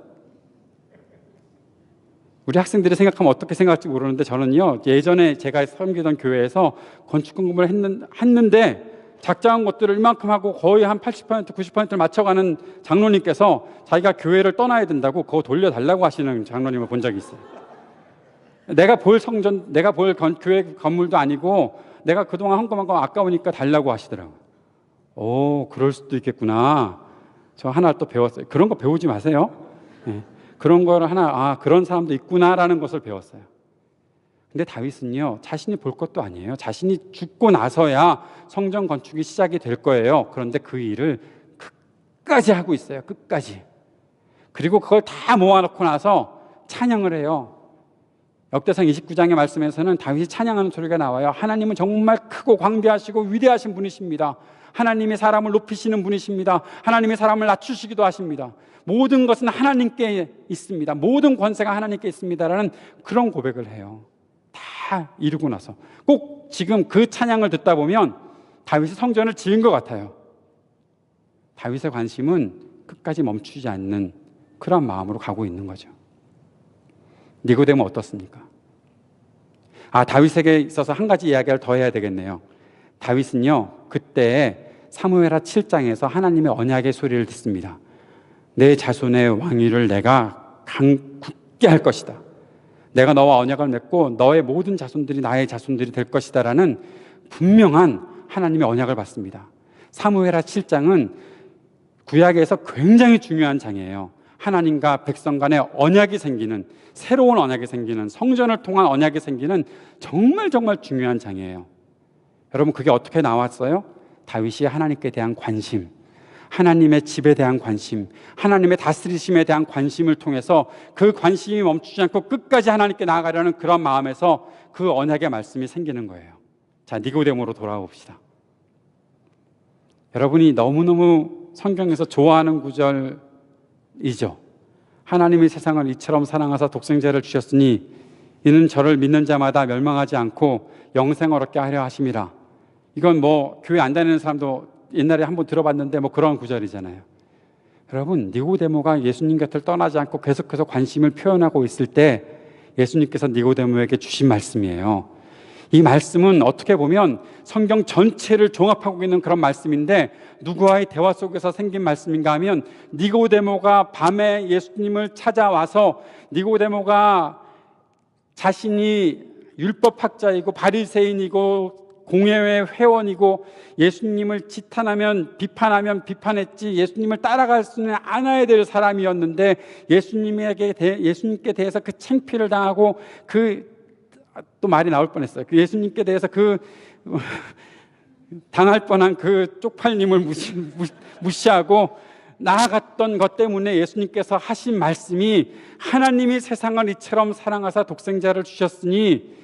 Speaker 1: 우리 학생들이 생각하면 어떻게 생각할지 모르는데 저는요, 예전에 제가 섬기던 교회에서 건축공금을 했는데 작정한 것들을 이만큼 하고 거의 한 80%, 90%를 맞춰가는 장로님께서 자기가 교회를 떠나야 된다고 그거 돌려달라고 하시는 장로님을 본 적이 있어요. 내가 볼 성전, 내가 볼 교회 건물도 아니고 내가 그동안 한 것만 아까우니까 달라고 하시더라고요. 오, 그럴 수도 있겠구나. 저 하나 또 배웠어요. 그런 거 배우지 마세요. 네. 그런 거를 그런 사람도 있구나라는 것을 배웠어요. 근데 다윗은요, 자신이 볼 것도 아니에요. 자신이 죽고 나서야 성전 건축이 시작이 될 거예요. 그런데 그 일을 끝까지 하고 있어요. 끝까지. 그리고 그걸 다 모아놓고 나서 찬양을 해요. 역대상 29장의 말씀에서는 다윗이 찬양하는 소리가 나와요. 하나님은 정말 크고 광대하시고 위대하신 분이십니다. 하나님이 사람을 높이시는 분이십니다. 하나님이 사람을 낮추시기도 하십니다. 모든 것은 하나님께 있습니다. 모든 권세가 하나님께 있습니다라는 그런 고백을 해요. 다 이루고 나서 꼭 지금 그 찬양을 듣다 보면 다윗이 성전을 지은 것 같아요. 다윗의 관심은 끝까지 멈추지 않는 그런 마음으로 가고 있는 거죠. 니고데모 어떻습니까? 다윗에게 있어서 한 가지 이야기를 더 해야 되겠네요. 다윗은요, 그때 사무엘하 7장에서 하나님의 언약의 소리를 듣습니다. 내 자손의 왕위를 내가 굳게 할 것이다. 내가 너와 언약을 맺고 너의 모든 자손들이 나의 자손들이 될 것이다 라는 분명한 하나님의 언약을 받습니다. 사무엘하 7장은 구약에서 굉장히 중요한 장이에요. 하나님과 백성 간의 언약이 생기는, 새로운 언약이 생기는, 성전을 통한 언약이 생기는 정말 중요한 장이에요. 여러분, 그게 어떻게 나왔어요? 다윗이 하나님께 대한 관심, 하나님의 집에 대한 관심, 하나님의 다스리심에 대한 관심을 통해서 그 관심이 멈추지 않고 끝까지 하나님께 나아가려는 그런 마음에서 그 언약의 말씀이 생기는 거예요. 자, 니고데모로 돌아옵시다. 여러분이 너무너무 성경에서 좋아하는 구절이죠. 하나님이 세상을 이처럼 사랑하사 독생자를 주셨으니 이는 저를 믿는 자마다 멸망하지 않고 영생을 얻게 하려 하심이라. 이건 뭐 교회 안 다니는 사람도 옛날에 한번 들어봤는데 뭐 그런 구절이잖아요. 여러분, 니고데모가 예수님 곁을 떠나지 않고 계속해서 관심을 표현하고 있을 때 예수님께서 니고데모에게 주신 말씀이에요. 이 말씀은 어떻게 보면 성경 전체를 종합하고 있는 그런 말씀인데, 누구와의 대화 속에서 생긴 말씀인가 하면, 니고데모가 밤에 예수님을 찾아와서, 니고데모가 자신이 율법학자이고 바리새인이고 공회회 회원이고 예수님을 지탄하면 비판하면 비판했지 예수님을 따라갈 수는 않아야 될 사람이었는데, 예수님께 대해서 그 창피를 당하고 또 말이 나올 뻔했어요. 그 예수님께 대해서 당할 뻔한 그 쪽팔림을 무시하고 나아갔던 것 때문에 예수님께서 하신 말씀이, 하나님이 세상을 이처럼 사랑하사 독생자를 주셨으니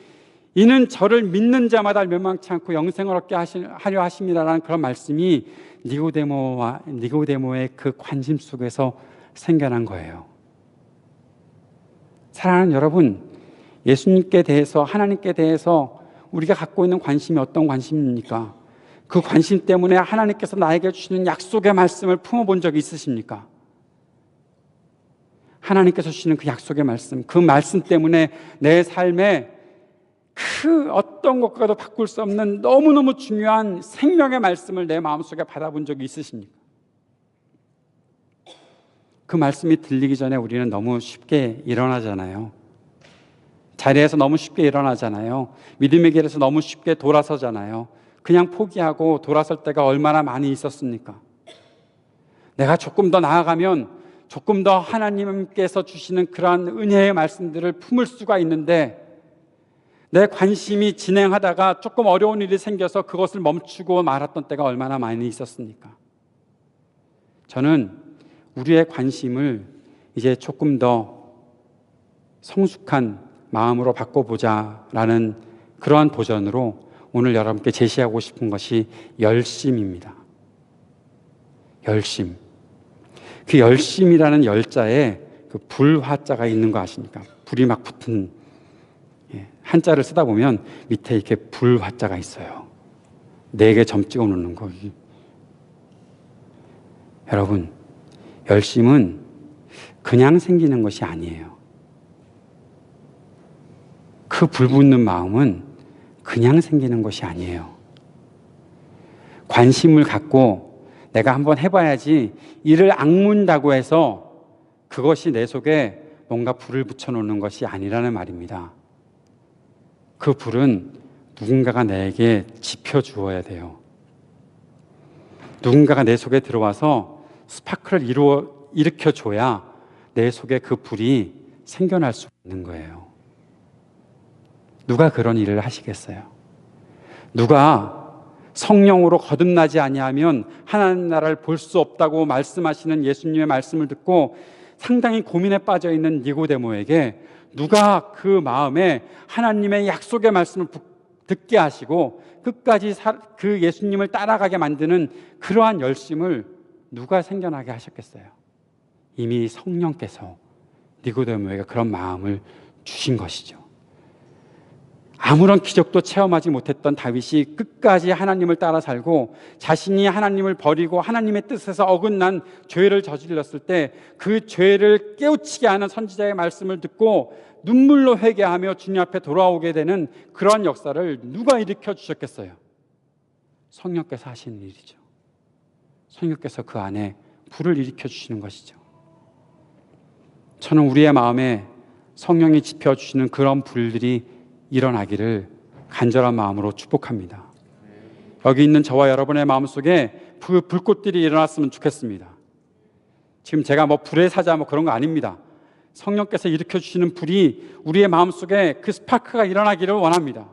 Speaker 1: 이는 저를 믿는 자마다 멸망치 않고 영생을 얻게 하려 하심이라는 그런 말씀이 니고데모의 그 관심 속에서 생겨난 거예요. 사랑하는 여러분, 예수님께 대해서, 하나님께 대해서 우리가 갖고 있는 관심이 어떤 관심입니까? 그 관심 때문에 하나님께서 나에게 주시는 약속의 말씀을 품어본 적이 있으십니까? 하나님께서 주시는 그 약속의 말씀, 그 말씀 때문에 내 삶에 그 어떤 것과도 바꿀 수 없는 너무너무 중요한 생명의 말씀을 내 마음속에 받아본 적이 있으십니까? 그 말씀이 들리기 전에 우리는 너무 쉽게 일어나잖아요. 자리에서 너무 쉽게 일어나잖아요. 믿음의 길에서 너무 쉽게 돌아서잖아요. 그냥 포기하고 돌아설 때가 얼마나 많이 있었습니까? 내가 조금 더 나아가면 조금 더 하나님께서 주시는 그러한 은혜의 말씀들을 품을 수가 있는데, 내 관심이 진행하다가 조금 어려운 일이 생겨서 그것을 멈추고 말았던 때가 얼마나 많이 있었습니까? 저는 우리의 관심을 이제 조금 더 성숙한 마음으로 바꿔보자라는 그러한 도전으로 오늘 여러분께 제시하고 싶은 것이 열심입니다. 열심. 그 열심이라는 열자에 그 불화자가 있는 거 아십니까? 불이 막 붙은, 한자를 쓰다 보면 밑에 이렇게 불화자가 있어요. 4개 점 찍어 놓는 거. 여러분, 열심은 그냥 생기는 것이 아니에요. 그 불붙는 마음은 그냥 생기는 것이 아니에요. 관심을 갖고 내가 한번 해봐야지 이를 악문다고 해서 그것이 내 속에 뭔가 불을 붙여놓는 것이 아니라는 말입니다. 그 불은 누군가가 내게 지펴주어야 돼요. 누군가가 내 속에 들어와서 스파크를 일으켜줘야 내 속에 그 불이 생겨날 수 있는 거예요. 누가 그런 일을 하시겠어요? 누가 성령으로 거듭나지 아니하면 하나님 나라를 볼 수 없다고 말씀하시는 예수님의 말씀을 듣고 상당히 고민에 빠져 있는 니고데모에게 누가 그 마음에 하나님의 약속의 말씀을 듣게 하시고 끝까지 그 예수님을 따라가게 만드는 그러한 열심을 누가 생겨나게 하셨겠어요? 이미 성령께서 니고데모에게 그런 마음을 주신 것이죠. 아무런 기적도 체험하지 못했던 다윗이 끝까지 하나님을 따라 살고 자신이 하나님을 버리고 하나님의 뜻에서 어긋난 죄를 저질렀을 때 그 죄를 깨우치게 하는 선지자의 말씀을 듣고 눈물로 회개하며 주님 앞에 돌아오게 되는 그러한 역사를 누가 일으켜 주셨겠어요? 성령께서 하시는 일이죠. 성령께서 그 안에 불을 일으켜 주시는 것이죠. 저는 우리의 마음에 성령이 지펴주시는 그런 불들이 일어나기를 간절한 마음으로 축복합니다. 여기 있는 저와 여러분의 마음속에 그 불꽃들이 일어났으면 좋겠습니다. 지금 제가 불의 사자 그런 거 아닙니다. 성령께서 일으켜주시는 불이 우리의 마음속에 그 스파크가 일어나기를 원합니다.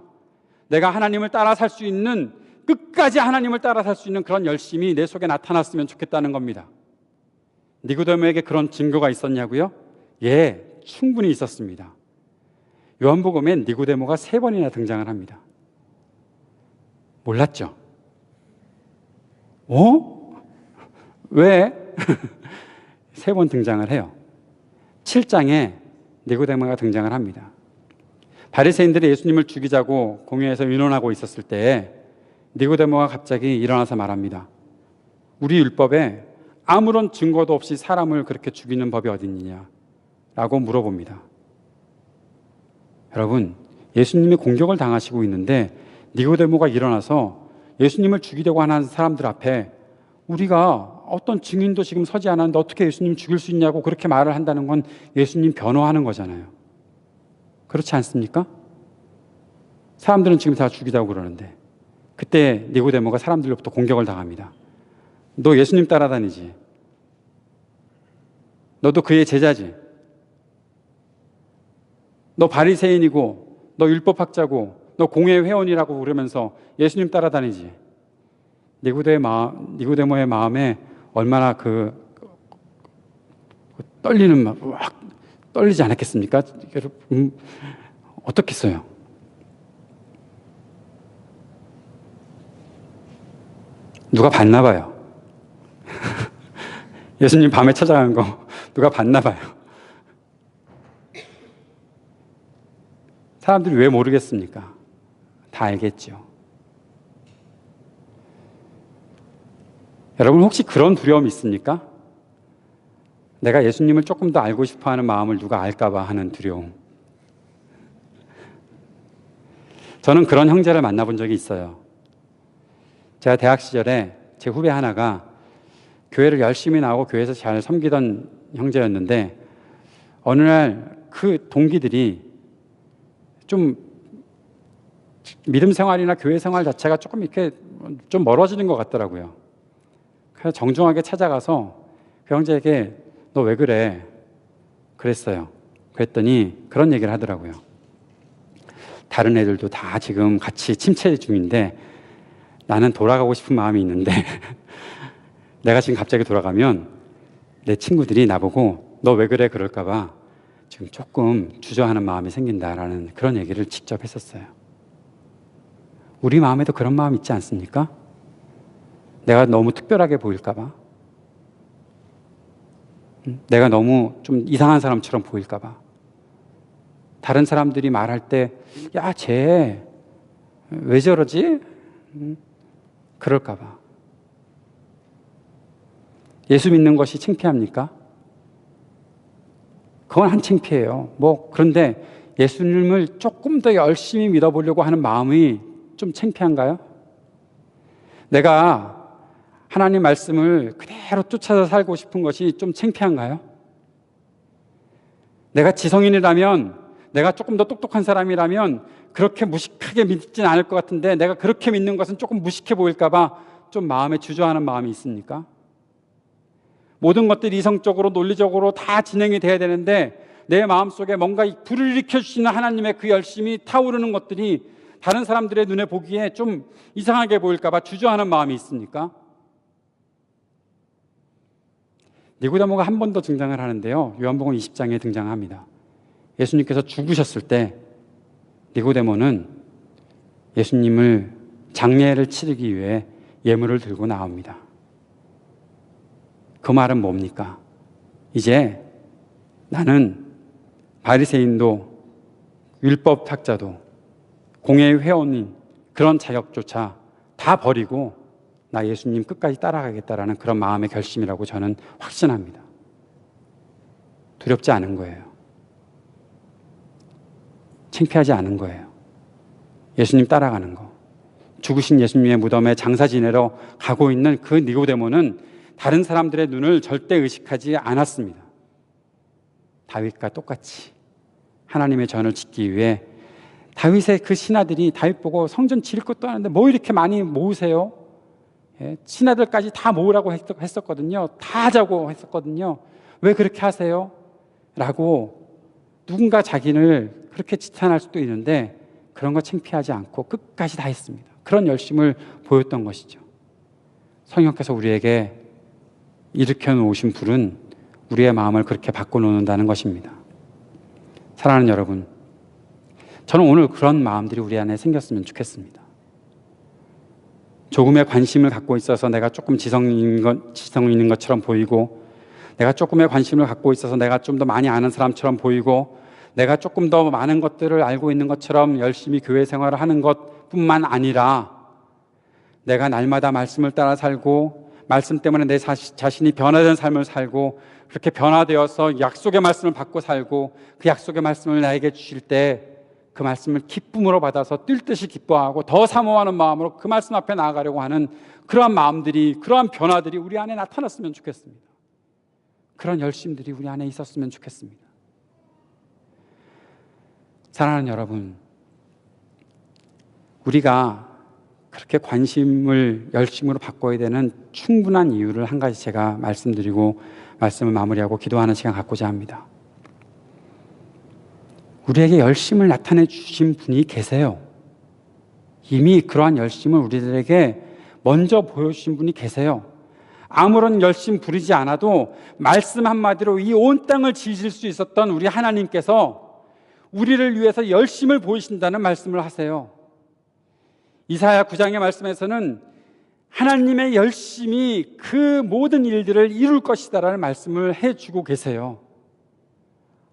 Speaker 1: 내가 하나님을 따라 살 수 있는, 끝까지 하나님을 따라 살 수 있는 그런 열심이 내 속에 나타났으면 좋겠다는 겁니다. 니고데모에게 그런 증거가 있었냐고요? 예, 충분히 있었습니다. 요한복음엔 니고데모가 3번이나 등장을 합니다. 몰랐죠? 왜? 3번 등장을 해요. 7장에 니고데모가 등장을 합니다. 바리새인들이 예수님을 죽이자고 공회에서 의논하고 있었을 때 니고데모가 갑자기 일어나서 말합니다. 우리 율법에 아무런 증거도 없이 사람을 그렇게 죽이는 법이 어디 있느냐 라고 물어봅니다. 여러분, 예수님이 공격을 당하시고 있는데 니고데모가 일어나서 예수님을 죽이려고 하는 사람들 앞에 우리가 어떤 증인도 지금 서지 않았는데 어떻게 예수님 죽일 수 있냐고 그렇게 말을 한다는 건 예수님 변호하는 거잖아요. 그렇지 않습니까? 사람들은 지금 다 죽이자고 그러는데 그때 니고데모가 사람들로부터 공격을 당합니다. 너 예수님 따라다니지? 너도 그의 제자지? 너 바리새인이고 너 율법학자고 너 공회 회원이라고 그러면서 예수님 따라다니지? 니고데모의 마음에 얼마나 떨리는 막 떨리지 않았겠습니까? 어떻겠어요? 누가 봤나 봐요. 예수님 밤에 찾아간 거 누가 봤나 봐요. 사람들이 왜 모르겠습니까? 다 알겠죠. 여러분 혹시 그런 두려움이 있습니까? 내가 예수님을 조금 더 알고 싶어하는 마음을 누가 알까 봐 하는 두려움. 저는 그런 형제를 만나본 적이 있어요. 제가 대학 시절에 제 후배 하나가 교회를 열심히 나오고 교회에서 잘 섬기던 형제였는데 어느 날 그 동기들이 좀 믿음 생활이나 교회 생활 자체가 조금 이렇게 좀 멀어지는 것 같더라고요. 그래서 정중하게 찾아가서 그 형제에게 너 왜 그래? 그랬어요. 그랬더니 그런 얘기를 하더라고요. 다른 애들도 다 지금 같이 침체 중인데 나는 돌아가고 싶은 마음이 있는데 내가 지금 갑자기 돌아가면 내 친구들이 나보고 너 왜 그래? 그럴까 봐 지금 조금 주저하는 마음이 생긴다라는 그런 얘기를 직접 했었어요. 우리 마음에도 그런 마음 있지 않습니까? 내가 너무 특별하게 보일까 봐, 내가 너무 좀 이상한 사람처럼 보일까 봐, 다른 사람들이 말할 때 야, 쟤 왜 저러지? 그럴까 봐. 예수 믿는 것이 창피합니까? 그건 한 창피해요. 그런데 예수님을 조금 더 열심히 믿어보려고 하는 마음이 좀 창피한가요? 내가 하나님 말씀을 그대로 쫓아서 살고 싶은 것이 좀 창피한가요? 내가 지성인이라면, 내가 조금 더 똑똑한 사람이라면 그렇게 무식하게 믿진 않을 것 같은데 내가 그렇게 믿는 것은 조금 무식해 보일까 봐 좀 마음에 주저하는 마음이 있습니까? 모든 것들이 이성적으로 논리적으로 다 진행이 돼야 되는데 내 마음속에 뭔가 불을 일으켜주시는 하나님의 그 열심이 타오르는 것들이 다른 사람들의 눈에 보기에 좀 이상하게 보일까 봐 주저하는 마음이 있습니까? 니고데모가 한 번 더 등장을 하는데요. 요한복음 20장에 등장합니다. 예수님께서 죽으셨을 때 니고데모는 예수님을 장례를 치르기 위해 예물을 들고 나옵니다. 그 말은 뭡니까? 이제 나는 바리새인도 율법학자도 공회 회원인 그런 자격조차 다 버리고 나 예수님 끝까지 따라가겠다라는 그런 마음의 결심이라고 저는 확신합니다. 두렵지 않은 거예요. 창피하지 않은 거예요. 예수님 따라가는 거. 죽으신 예수님의 무덤에 장사 지내러 가고 있는 그 니고데모는 다른 사람들의 눈을 절대 의식하지 않았습니다. 다윗과 똑같이 하나님의 전을 짓기 위해 다윗의 그 신하들이 다윗 보고 성전 지을 것도 하는데 뭐 이렇게 많이 모으세요? 신하들까지 다 모으라고 했었거든요. 다 하자고 했었거든요. 왜 그렇게 하세요? 라고 누군가 자기를 그렇게 지탄할 수도 있는데 그런 거 창피하지 않고 끝까지 다 했습니다. 그런 열심을 보였던 것이죠. 성령께서 우리에게 일으켜 놓으신 불은 우리의 마음을 그렇게 바꿔놓는다는 것입니다. 사랑하는 여러분, 저는 오늘 그런 마음들이 우리 안에 생겼으면 좋겠습니다. 조금의 관심을 갖고 있어서 내가 조금 지성 있는 것처럼 보이고, 내가 조금의 관심을 갖고 있어서 내가 좀 더 많이 아는 사람처럼 보이고, 내가 조금 더 많은 것들을 알고 있는 것처럼 열심히 교회 생활을 하는 것뿐만 아니라 내가 날마다 말씀을 따라 살고 말씀 때문에 내 자신이 변화된 삶을 살고 그렇게 변화되어서 약속의 말씀을 받고 살고 그 약속의 말씀을 나에게 주실 때 그 말씀을 기쁨으로 받아서 뛸 듯이 기뻐하고 더 사모하는 마음으로 그 말씀 앞에 나아가려고 하는 그러한 마음들이, 그러한 변화들이 우리 안에 나타났으면 좋겠습니다. 그런 열심들이 우리 안에 있었으면 좋겠습니다. 사랑하는 여러분, 우리가 그렇게 관심을 열심으로 바꿔야 되는 충분한 이유를 한 가지 제가 말씀드리고 말씀을 마무리하고 기도하는 시간 갖고자 합니다. 우리에게 열심을 나타내 주신 분이 계세요. 이미 그러한 열심을 우리들에게 먼저 보여주신 분이 계세요. 아무런 열심 부리지 않아도 말씀 한마디로 이 온 땅을 지으실 수 있었던 우리 하나님께서 우리를 위해서 열심을 보이신다는 말씀을 하세요. 이사야 9장의 말씀에서는 하나님의 열심이 그 모든 일들을 이룰 것이다라는 말씀을 해주고 계세요.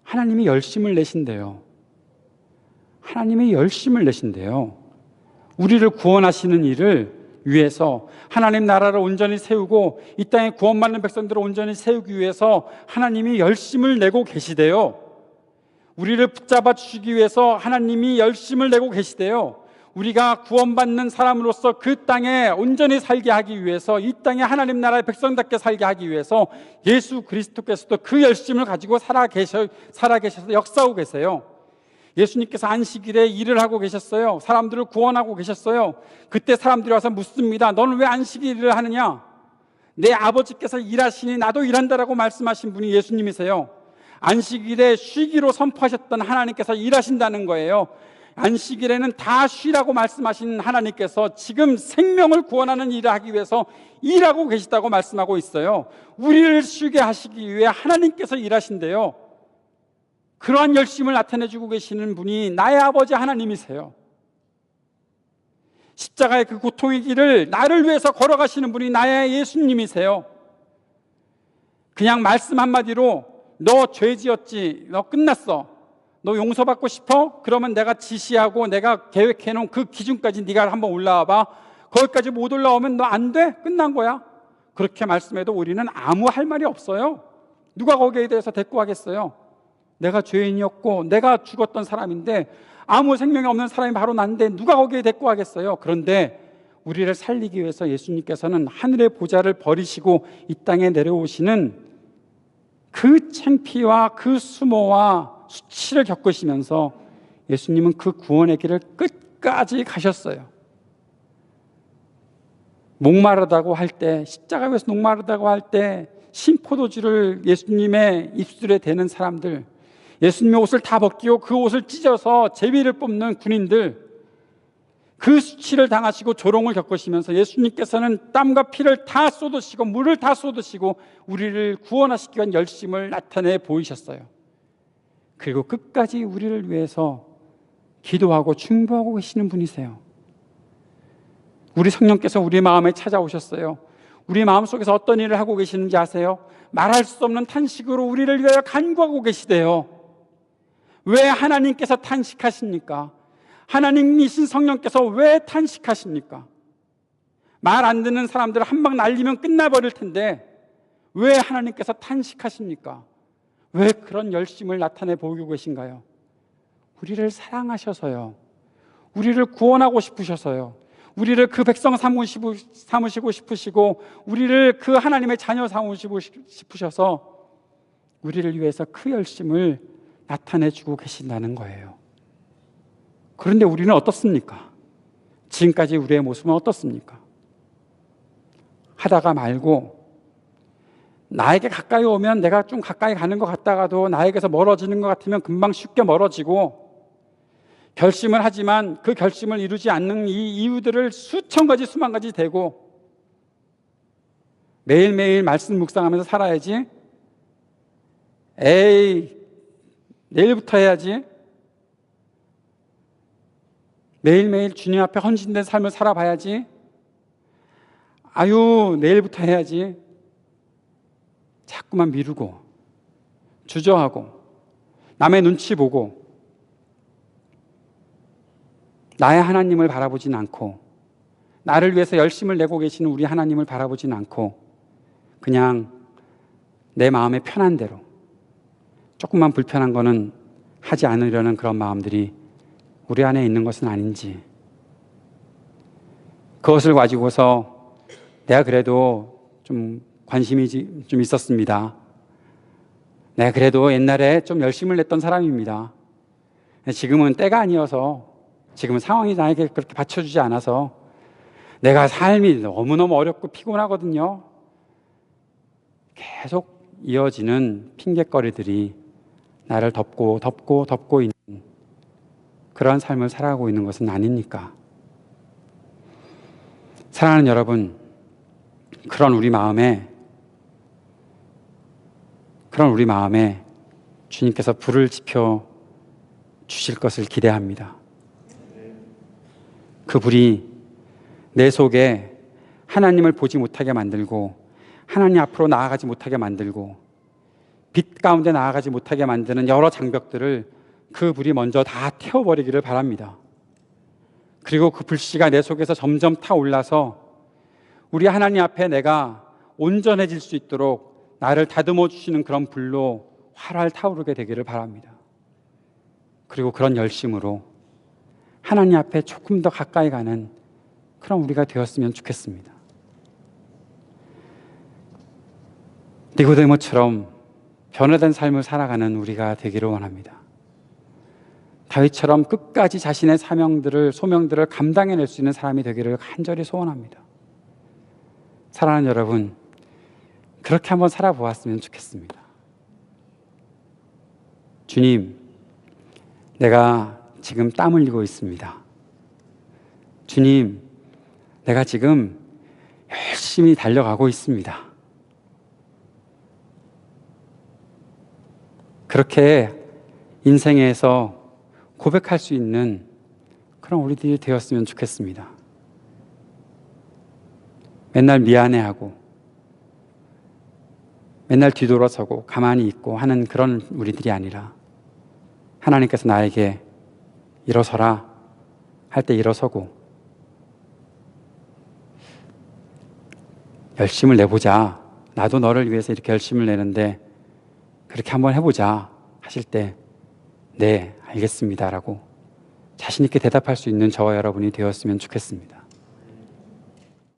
Speaker 1: 하나님이 열심을 내신대요. 하나님이 열심을 내신대요. 우리를 구원하시는 일을 위해서, 하나님 나라를 온전히 세우고 이 땅에 구원받는 백성들을 온전히 세우기 위해서 하나님이 열심을 내고 계시대요. 우리를 붙잡아 주시기 위해서 하나님이 열심을 내고 계시대요. 우리가 구원받는 사람으로서 그 땅에 온전히 살게 하기 위해서, 이 땅에 하나님 나라의 백성답게 살게 하기 위해서 예수 그리스도께서도 그 열심을 가지고 살아계셔서 역사하고 계세요. 예수님께서 안식일에 일을 하고 계셨어요. 사람들을 구원하고 계셨어요. 그때 사람들이 와서 묻습니다. 너는 왜 안식일을 하느냐? 내 아버지께서 일하시니 나도 일한다라고 말씀하신 분이 예수님이세요. 안식일에 쉬기로 선포하셨던 하나님께서 일하신다는 거예요. 안식일에는 다 쉬라고 말씀하신 하나님께서 지금 생명을 구원하는 일을 하기 위해서 일하고 계시다고 말씀하고 있어요. 우리를 쉬게 하시기 위해 하나님께서 일하신대요. 그러한 열심을 나타내주고 계시는 분이 나의 아버지 하나님이세요. 십자가의 그 고통의 길을 나를 위해서 걸어가시는 분이 나의 예수님이세요. 그냥 말씀 한마디로 너 죄 지었지, 너 끝났어, 너 용서받고 싶어? 그러면 내가 지시하고 내가 계획해놓은 그 기준까지 네가 한번 올라와 봐. 거기까지 못 올라오면 너 안 돼? 끝난 거야. 그렇게 말씀해도 우리는 아무 할 말이 없어요. 누가 거기에 대해서 대꾸하겠어요? 내가 죄인이었고 내가 죽었던 사람인데, 아무 생명이 없는 사람이 바로 난데 누가 거기에 대꾸하겠어요? 그런데 우리를 살리기 위해서 예수님께서는 하늘의 보좌를 버리시고 이 땅에 내려오시는 그 창피와 그 수모와 수치를 겪으시면서 예수님은 그 구원의 길을 끝까지 가셨어요. 목마르다고 할 때, 십자가 위에서 목마르다고 할 때 신포도주를 예수님의 입술에 대는 사람들, 예수님의 옷을 다 벗기고 그 옷을 찢어서 제비를 뽑는 군인들, 그 수치를 당하시고 조롱을 겪으시면서 예수님께서는 땀과 피를 다 쏟으시고 물을 다 쏟으시고 우리를 구원하시기 위한 열심을 나타내 보이셨어요. 그리고 끝까지 우리를 위해서 기도하고 중보하고 계시는 분이세요. 우리 성령께서 우리 마음에 찾아오셨어요. 우리 마음속에서 어떤 일을 하고 계시는지 아세요? 말할 수 없는 탄식으로 우리를 위하여 간구하고 계시대요. 왜 하나님께서 탄식하십니까? 하나님이신 성령께서 왜 탄식하십니까? 말 안 듣는 사람들 한 방 날리면 끝나버릴 텐데 왜 하나님께서 탄식하십니까? 왜 그런 열심을 나타내 보이고 계신가요? 우리를 사랑하셔서요. 우리를 구원하고 싶으셔서요. 우리를 그 백성 삼으시고 싶으시고 우리를 그 하나님의 자녀 삼으시고 싶으셔서 우리를 위해서 그 열심을 나타내주고 계신다는 거예요. 그런데 우리는 어떻습니까? 지금까지 우리의 모습은 어떻습니까? 하다가 말고, 나에게 가까이 오면 내가 좀 가까이 가는 것 같다가도 나에게서 멀어지는 것 같으면 금방 쉽게 멀어지고, 결심을 하지만 그 결심을 이루지 않는 이 이유들을 수천 가지 수만 가지 대고 매일매일 말씀 묵상하면서 살아야지, 에이 내일부터 해야지, 매일매일 주님 앞에 헌신된 삶을 살아봐야지, 아유 내일부터 해야지, 자꾸만 미루고 주저하고 남의 눈치 보고 나의 하나님을 바라보진 않고, 나를 위해서 열심을 내고 계시는 우리 하나님을 바라보진 않고 그냥 내 마음의 편한 대로 조금만 불편한 거는 하지 않으려는 그런 마음들이 우리 안에 있는 것은 아닌지, 그것을 가지고서 내가 그래도 좀 관심이 좀 있었습니다. 내가 그래도 옛날에 좀 열심을 냈던 사람입니다. 지금은 때가 아니어서, 지금은 상황이 나에게 그렇게 받쳐주지 않아서 내가 삶이 너무너무 어렵고 피곤하거든요. 계속 이어지는 핑곗거리들이 나를 덮고 있는 그러한 삶을 살아가고 있는 것은 아닙니까? 사랑하는 여러분, 그런 우리 마음에 주님께서 불을 지펴 주실 것을 기대합니다. 그 불이 내 속에 하나님을 보지 못하게 만들고, 하나님 앞으로 나아가지 못하게 만들고, 빛 가운데 나아가지 못하게 만드는 여러 장벽들을 그 불이 먼저 다 태워버리기를 바랍니다. 그리고 그 불씨가 내 속에서 점점 타올라서 우리 하나님 앞에 내가 온전해질 수 있도록 나를 다듬어 주시는 그런 불로 활활 타오르게 되기를 바랍니다. 그리고 그런 열심으로 하나님 앞에 조금 더 가까이 가는 그런 우리가 되었으면 좋겠습니다. 니고데모처럼 변화된 삶을 살아가는 우리가 되기를 원합니다. 다윗처럼 끝까지 자신의 소명들을 감당해낼 수 있는 사람이 되기를 간절히 소원합니다. 사랑하는 여러분, 그렇게 한번 살아보았으면 좋겠습니다. 주님, 내가 지금 땀 흘리고 있습니다. 주님, 내가 지금 열심히 달려가고 있습니다. 그렇게 인생에서 고백할 수 있는 그런 우리들이 되었으면 좋겠습니다. 맨날 미안해하고 맨날 뒤돌아서고 가만히 있고 하는 그런 우리들이 아니라, 하나님께서 나에게 일어서라 할 때 일어서고 열심을 내보자, 나도 너를 위해서 이렇게 열심을 내는데 그렇게 한번 해보자 하실 때 네, 알겠습니다 라고 자신 있게 대답할 수 있는 저와 여러분이 되었으면 좋겠습니다.